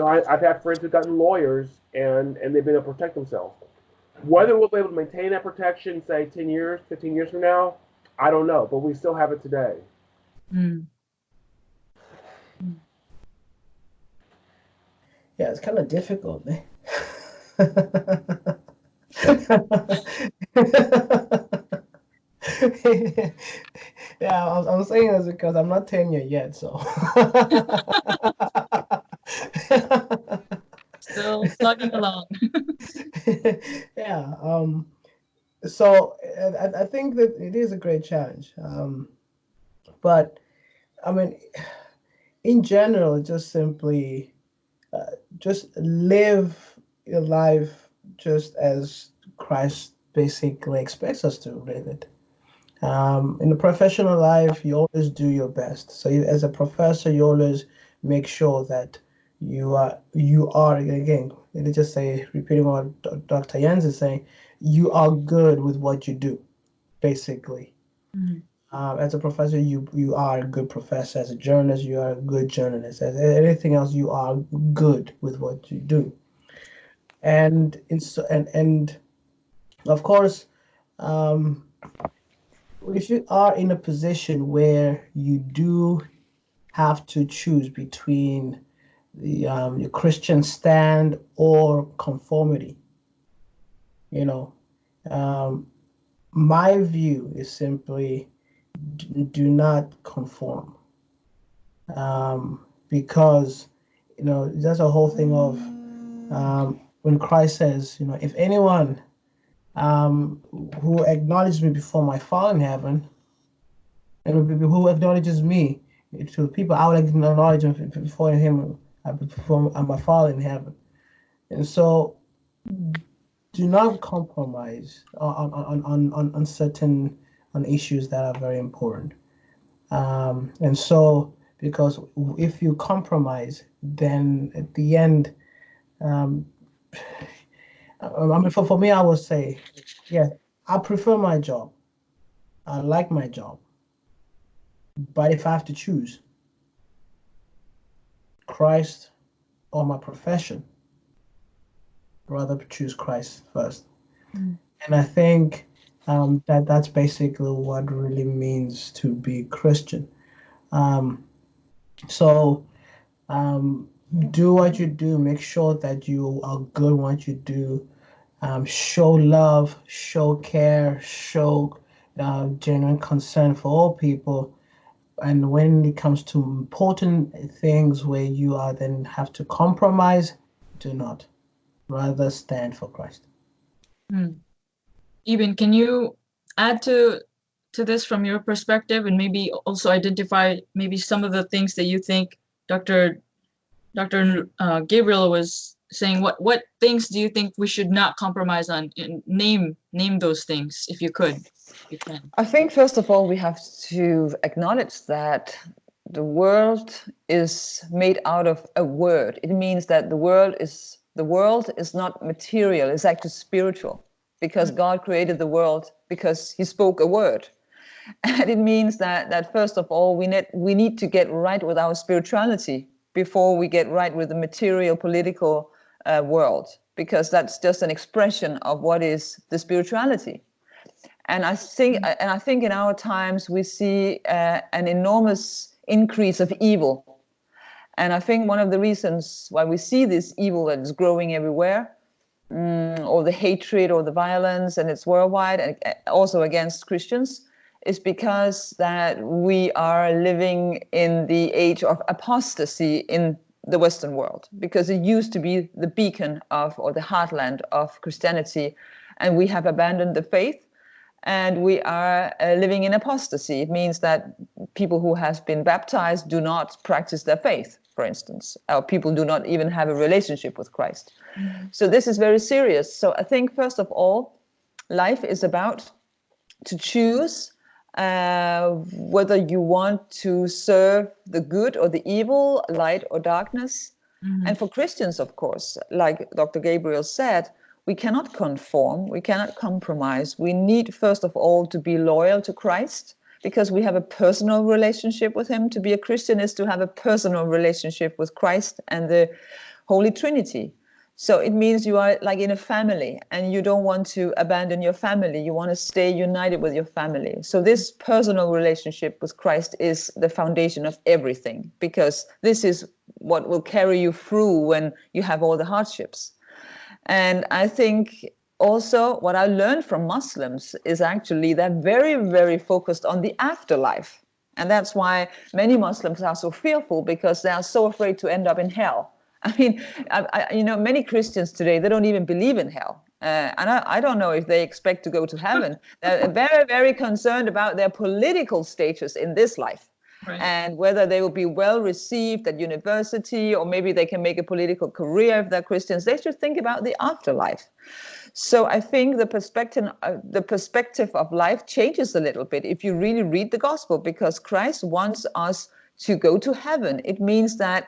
I've had friends who've gotten lawyers and they've been able to protect themselves. Whether we'll be able to maintain that protection, say 10 years, 15 years from now, I don't know, but we still have it today. Yeah, it's kind of difficult, man. Yeah, I'm saying this because I'm not tenure yet, so. Still plugging along. Yeah. So I think that it is a great challenge. But I mean, in general, just simply just live your life just as Christ basically expects us to live it. In the professional life, you always do your best. So as a professor, you always make sure that You are again. Let me just say, repeating what Dr. Yancey is saying, you are good with what you do, basically. Mhm. As a professor, you are a good professor. As a journalist, you are a good journalist. As anything else, you are good with what you do. And and of course, um, if you are in a position where you do have to choose between your Christian stand or conformity, you know, um, my view is simply do not conform, because that's a whole thing of when Christ says, if anyone who acknowledges me before my Father in heaven, and who acknowledges me to the people, I will acknowledge him before him, before my Father in heaven. And so, do not compromise on certain on issues that are very important. And so, because if you compromise, then at the end, um, I mean, for me, I would say, yeah, I prefer my job. I like my job. But if I have to choose Christ or my profession, I'd rather choose Christ first. Mm. And I think that's basically what really means to be Christian. Um, so do what you do. Make sure that you are good at what you do. Show love, show care, show genuine concern for all people. And when it comes to important things where you are then have to compromise, do not. Rather stand for Christ. Mm. Iben, can you add to this from your perspective, and maybe also identify maybe some of the things that you think Dr. Gabriel was saying? What things do you think we should not compromise on? And name those things if you could. You can. I think, first of all, we have to acknowledge that the world is made out of a word. It means that the world is not material, it's actually spiritual, because God created the world because he spoke a word. And it means that first of all, we need to get right with our spirituality before we get right with the material political world, because that's just an expression of what is the spirituality. And I think in our times we see an enormous increase of evil. And I think one of the reasons why we see this evil that is growing everywhere, or the hatred or the violence, and it's worldwide, and also against Christians, is because that we are living in the age of apostasy in the Western world, because it used to be the beacon of, or the heartland of Christianity, and we have abandoned the faith. And we are living in apostasy. It means that people who have been baptized do not practice their faith, for instance, or people do not even have a relationship with Christ. Mm-hmm. So this is very serious. So I think, first of all, life is about to choose whether you want to serve the good or the evil, light or darkness. Mm-hmm. And for Christians, of course, like Dr. Gabriel said, we cannot conform, we cannot compromise. We need, first of all, to be loyal to Christ, because we have a personal relationship with him. To be a Christian is to have a personal relationship with Christ and the Holy Trinity. So it means you are like in a family, and you don't want to abandon your family. You want to stay united with your family. So this personal relationship with Christ is the foundation of everything, because this is what will carry you through when you have all the hardships. And I think also what I learned from Muslims is actually they're very, very focused on the afterlife. And that's why many Muslims are so fearful, because they are so afraid to end up in hell. I mean, many Christians today, they don't even believe in hell. And I don't know if they expect to go to heaven. They're very, very concerned about their political status in this life. Right. And whether they will be well received at university, or maybe they can make a political career if they're Christians. They should think about the afterlife. So I think the perspective of life changes a little bit if you really read the gospel, because Christ wants us to go to heaven. It means that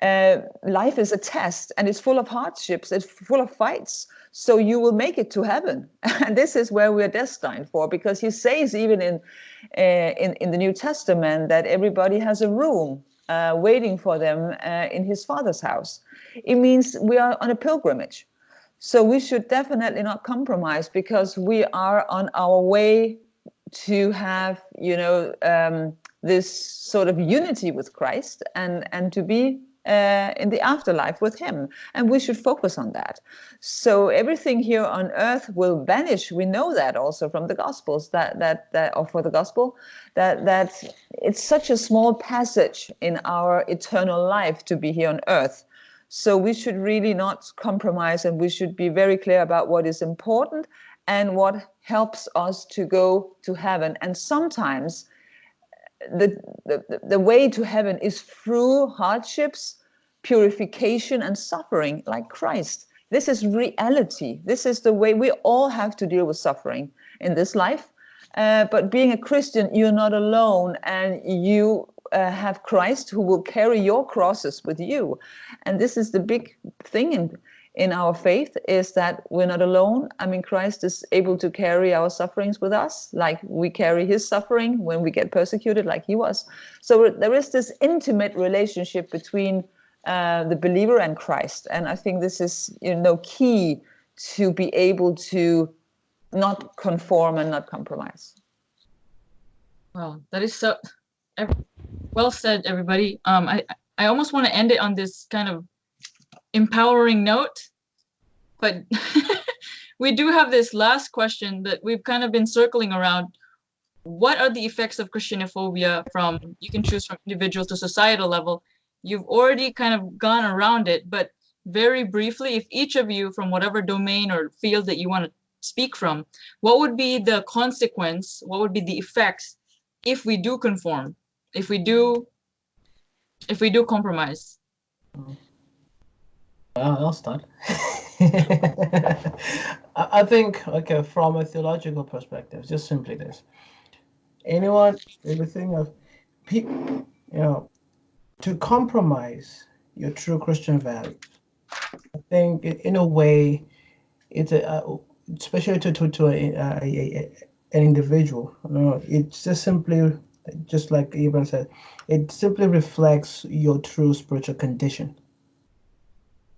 life is a test, and it's full of hardships, it's full of fights. So you will make it to heaven, and this is where we're destined for, because he says even in the New Testament that everybody has a room waiting for them in his Father's house. It means we are on a pilgrimage. So we should definitely not compromise, because we are on our way to have, this sort of unity with Christ, and to be in the afterlife with him. And we should focus on that. So everything here on earth will vanish. We know that also from the Gospels, or for the Gospel, that it's such a small passage in our eternal life to be here on earth. So we should really not compromise, and we should be very clear about what is important and what helps us to go to heaven. And sometimes the way to heaven is through hardships, purification, and suffering, like Christ. This is reality. This is the way we all have to deal with suffering in this life. But being a Christian, you're not alone, and you have Christ who will carry your crosses with you. And this is the big thing in our faith, is that we're not alone. I mean, Christ is able to carry our sufferings with us, like we carry his suffering when we get persecuted, like he was. So there is this intimate relationship between the believer and Christ. And I think this is, key to be able to not conform and not compromise. Well, that is so well said, everybody. I almost want to end it on this kind of empowering note, but we do have this last question that we've kind of been circling around. What are the effects of Christianophobia from, you can choose from individual to societal level? You've already kind of gone around it, but very briefly, if each of you from whatever domain or field that you want to speak from, what would be the consequence, what would be the effects if we do conform, if we do compromise? I'll start. I think, okay, from a theological perspective, just simply this. Everything of people, to compromise your true Christian values. I think in a way, it's especially to an individual. It's just simply, just like Iben said, it simply reflects your true spiritual condition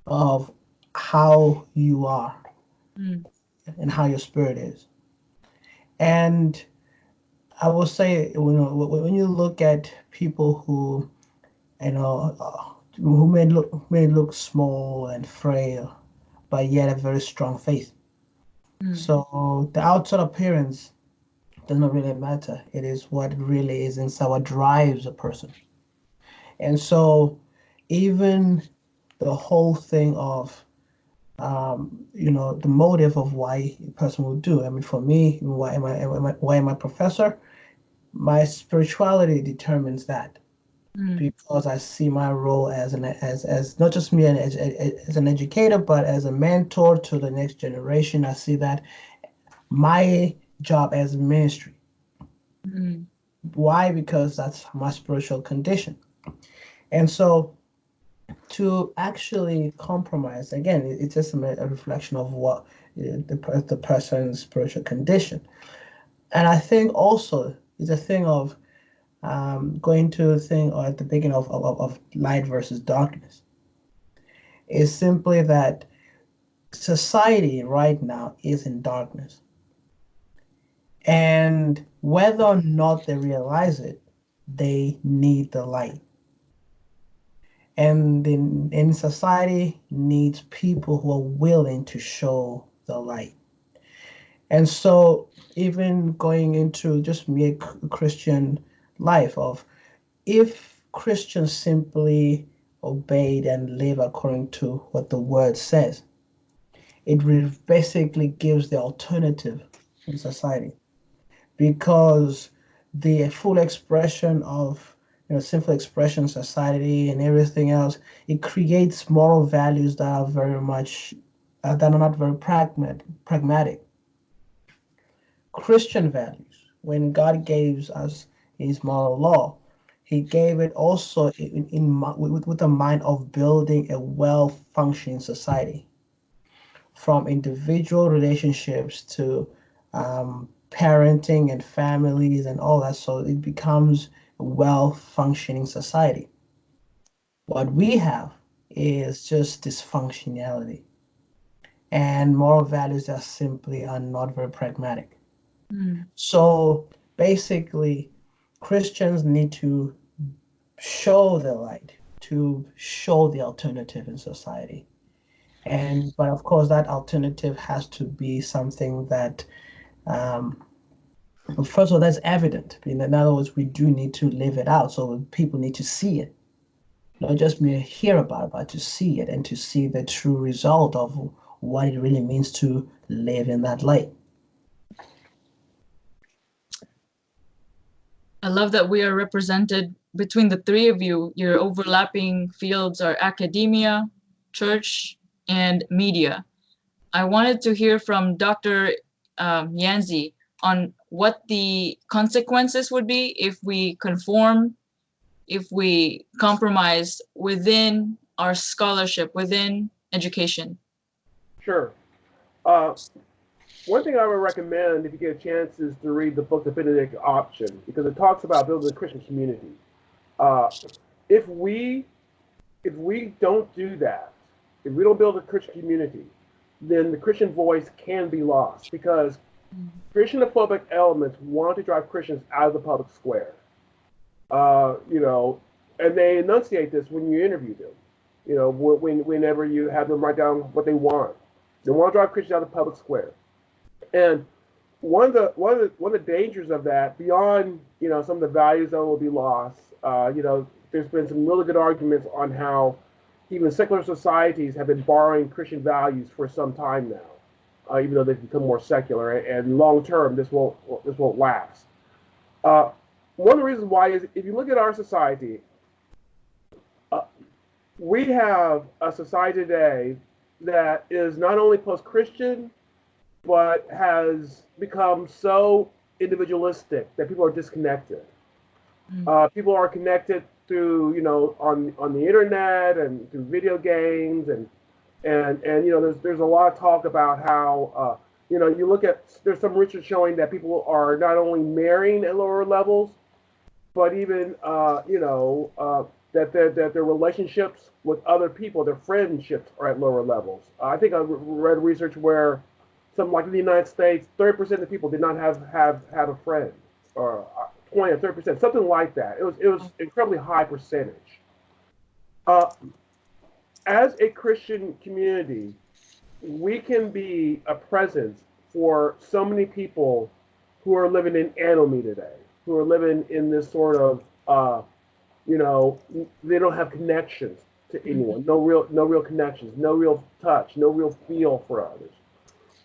of how you are and how your spirit is. And I will say, when you look at people who, who may look small and frail, but yet have very strong faith. So the outside appearance does not really matter. It is what really is inside, what drives a person. And so even the whole thing of, the motive of why a person will do. I mean, for me, why am I a professor? My spirituality determines that, because I see my role as not just me as an educator, but as a mentor to the next generation. I see that my job as ministry. Why? Because that's my spiritual condition. And so to actually compromise, again, it's just a reflection of what the person's spiritual condition. And I think also it's a thing of going to a thing, or at the beginning of light versus darkness. It's simply that society right now is in darkness. And whether or not they realize it, they need the light. And in society needs people who are willing to show the light. And so even going into just mere Christian life, of if Christians simply obeyed and live according to what the word says, it basically gives the alternative in society, because the full expression of sinful expression, society, and everything else, it creates moral values that are very much that are not very pragmatic. Christian values, when God gave us his moral law, he gave it also with the mind of building a well-functioning society, from individual relationships to parenting and families and all that. So it becomes a well-functioning society. What we have is just dysfunctionality and moral values that simply are not very pragmatic. So basically, Christians need to show the light, to show the alternative in society. But of course, that alternative has to be something that, first of all, that's evident. In other words, we do need to live it out. So people need to see it, not just mere hear about it, but to see it and to see the true result of what it really means to live in that light. I love that we are represented between the three of you. Your overlapping fields are academia, church, and media. I wanted to hear from Dr. Yancey on what the consequences would be if we conform, if we compromise within our scholarship, within education. Sure. One thing I would recommend if you get a chance is to read the book The Benedict Option, because it talks about building a Christian community. If we don't do that, if we don't build a Christian community, then the Christian voice can be lost, because Christianophobic elements want to drive Christians out of the public square. And they enunciate this when you interview them. Whenever you have them write down what they want to drive Christians out of the public square. And one of the dangers of that, beyond some of the values that will be lost, there's been some really good arguments on how even secular societies have been borrowing Christian values for some time now, even though they've become more secular. And long term, this won't last. One of the reasons why is, if you look at our society, we have a society today that is not only post-Christian, but has become so individualistic that people are disconnected. People are connected through, on the internet and through video games, and there's a lot of talk about how you look at, there's some research showing that people are not only marrying at lower levels, but even that their relationships with other people, their friendships, are at lower levels. I think I read research where something like in the United States, 30% of people did not have a friend, or 20 or 30%, something like that. It was incredibly high percentage. As a Christian community, we can be a presence for so many people who are living in anomie today, who are living in this sort of, they don't have connections to anyone, no real connections, no real touch, no real feel for others.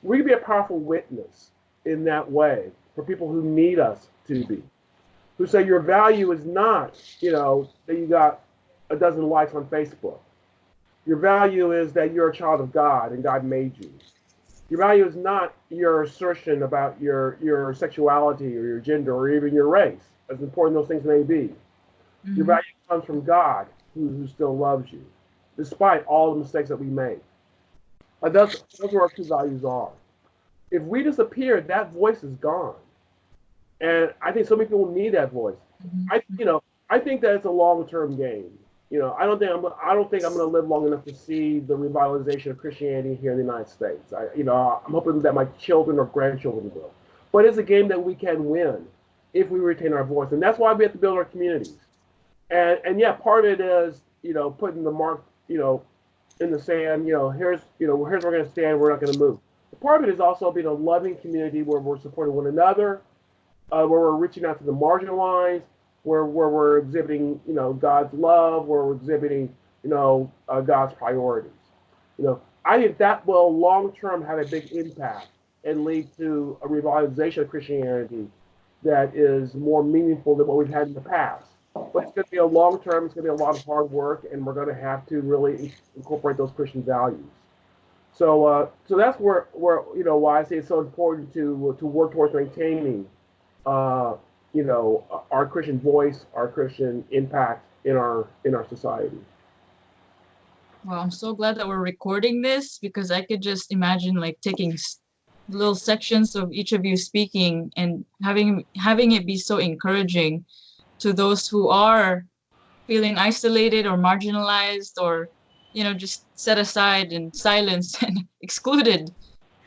We can be a powerful witness in that way for people who need us to be, who say your value is not, that you got a dozen likes on Facebook. Your value is that you're a child of God and God made you. Your value is not your assertion about your sexuality or your gender or even your race, as important those things may be. Mm-hmm. Your value comes from God, who still loves you, despite all the mistakes that we make. That's where our two values are. If we disappear, that voice is gone. And I think so many people need that voice. Mm-hmm. I think that it's a long-term game. I don't think I'm going to live long enough to see the revitalization of Christianity here in the United States. I'm hoping that my children or grandchildren will. But it's a game that we can win if we retain our voice, and that's why we have to build our communities. And yeah, part of it is putting the mark in the sand. Here's where we're going to stand. We're not going to move. But part of it is also being a loving community where we're supporting one another, where we're reaching out to the marginalized, where we're exhibiting God's love, where we're exhibiting God's priorities. I think that will long term have a big impact and lead to a revitalization of Christianity that is more meaningful than what we've had in the past. But it's going to be a long term. It's going to be a lot of hard work, and we're going to have to really incorporate those Christian values. So that's where why I say it's so important to work towards maintaining our Christian voice, our Christian impact in our society. Well, I'm so glad that we're recording this, because I could just imagine like taking little sections of each of you speaking and having it be so encouraging to those who are feeling isolated or marginalized, or just set aside and silenced and excluded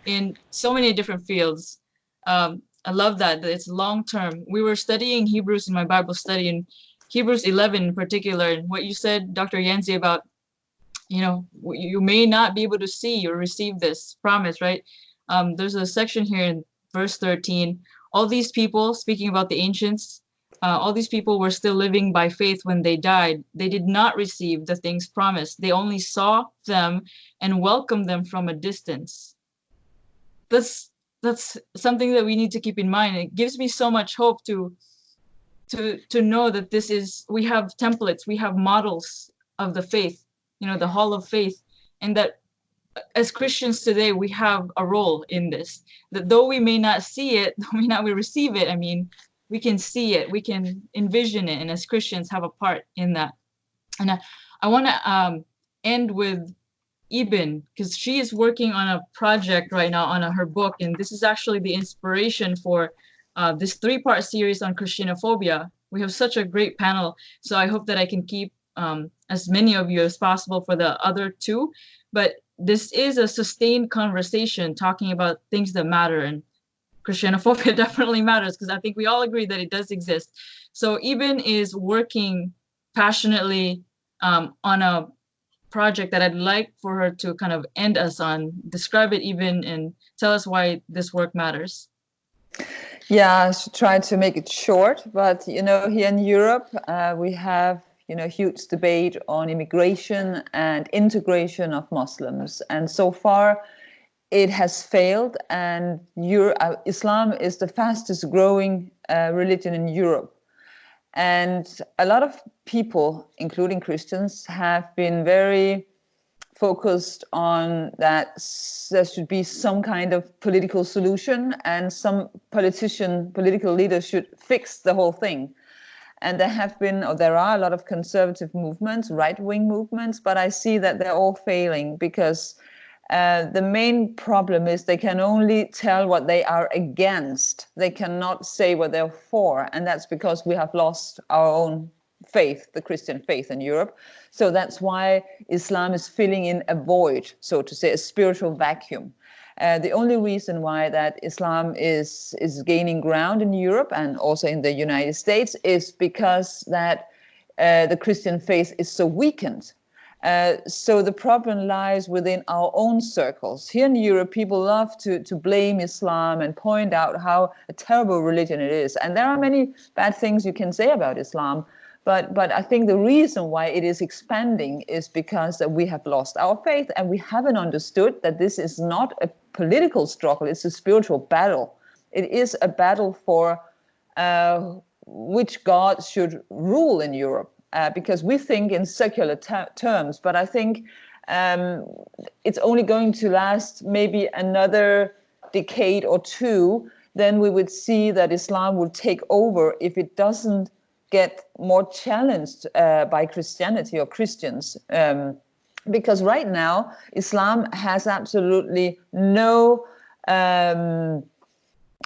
in so many different fields. I love that it's long term. We were studying Hebrews in my Bible study, and Hebrews 11 in particular, and what you said, Dr. Yancey, about you may not be able to see or receive this promise, right? There's a section here in verse 13. All these people, speaking about the ancients, all these people were still living by faith when they died. They did not receive the things promised. They only saw them and welcomed them from a distance. That's something that we need to keep in mind. It gives me so much hope to know that we have templates, we have models of the faith, the hall of faith, and that as Christians today, we have a role in this, that though we may not see it, though we may not receive it, I mean, we can see it, we can envision it, and as Christians have a part in that. And I want to end with Iben, because she is working on a project right now on her book, and this is actually the inspiration for this 3-part series on Christianophobia. We have such a great panel, so I hope that I can keep as many of you as possible for the other 2. But this is a sustained conversation talking about things that matter, and Christianophobia definitely matters, because I think we all agree that it does exist. So Iben is working passionately on a project that I'd like for her to kind of end us on. Describe it, Iben, and tell us why this work matters. Yeah, I should try to make it short, but here in Europe, we have huge debate on immigration and integration of Muslims, and so far it has failed. And Islam is the fastest growing religion in Europe. And a lot of people, including Christians, have been very focused on that there should be some kind of political solution, and some political leaders should fix the whole thing. And there are a lot of conservative movements, right-wing movements, but I see that they're all failing, because the main problem is they can only tell what they are against. They cannot say what they're for. And that's because we have lost our own faith, the Christian faith in Europe. So that's why Islam is filling in a void, so to say, a spiritual vacuum. The only reason why that Islam is gaining ground in Europe and also in the United States is because that the Christian faith is so weakened. So the problem lies within our own circles. Here in Europe, people love to blame Islam and point out how a terrible religion it is. And there are many bad things you can say about Islam. But I think the reason why it is expanding is because we have lost our faith, and we haven't understood that this is not a political struggle, it's a spiritual battle. It is a battle for which God should rule in Europe. Because we think in secular terms, but I think it's only going to last maybe another decade or 2. Then we would see that Islam will take over if it doesn't get more challenged by Christianity or Christians. Because right now, Islam has absolutely no,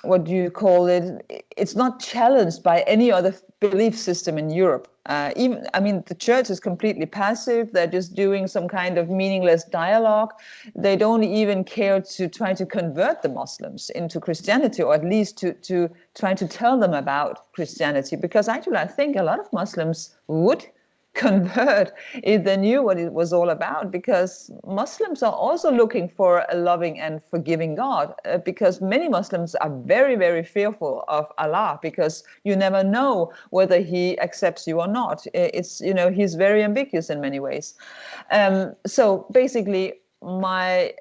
what do you call it? It's not challenged by any other belief system in Europe. The church is completely passive. They're just doing some kind of meaningless dialogue. They don't even care to try to convert the Muslims into Christianity, or at least to try to tell them about Christianity. Because actually, I think a lot of Muslims would convert if they knew what it was all about, because Muslims are also looking for a loving and forgiving God, because many Muslims are very, very fearful of Allah, because you never know whether he accepts you or not. He's very ambiguous in many ways. So basically, my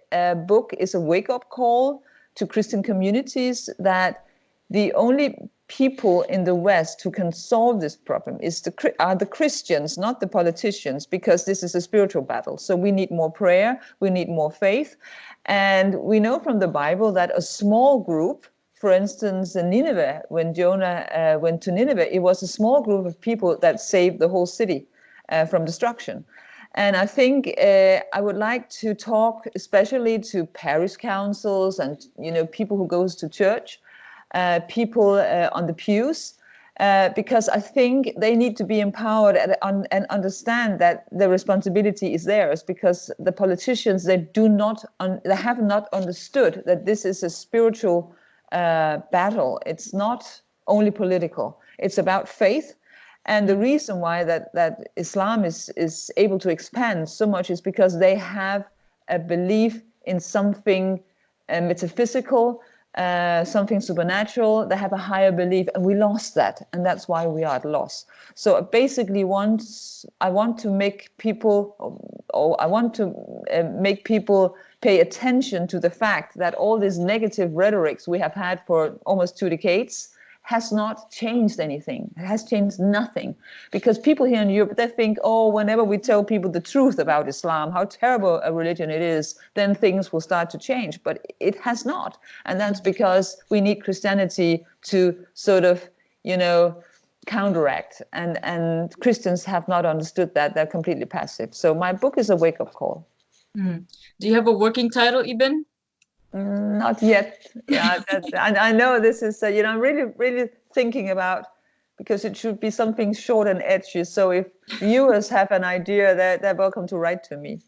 book is a wake-up call to Christian communities that the only people in the West who can solve this problem are the Christians, not the politicians, because this is a spiritual battle. So we need more prayer, we need more faith. And we know from the Bible that a small group for instance, in Nineveh, when Jonah went to Nineveh, it was a small group of people that saved the whole city from destruction. And I think I would like to talk especially to parish councils and, you know, people who goes to church, people on the pews, because I think they need to be empowered and understand that the responsibility is theirs, because the politicians, they have not understood that this is a spiritual battle. It's not only political. It's about faith. And the reason why that Islam is able to expand so much is because they have a belief in something metaphysical, something supernatural. They have a higher belief, and we lost that, and that's why we are at loss. So basically, I want to make people pay attention to the fact that all these negative rhetorics we have had for almost 2 decades has not changed anything. It has changed nothing. Because people here in Europe, they think, oh, whenever we tell people the truth about Islam, how terrible a religion it is, then things will start to change. But it has not. And that's because we need Christianity to sort of, you know, counteract. And Christians have not understood that. They're completely passive. So my book is a wake-up call. Do you have a working title, Iben? Not yet. Yeah, I know this is, you know, I'm really thinking about, because it should be something short and edgy. So if viewers have an idea, they're welcome to write to me.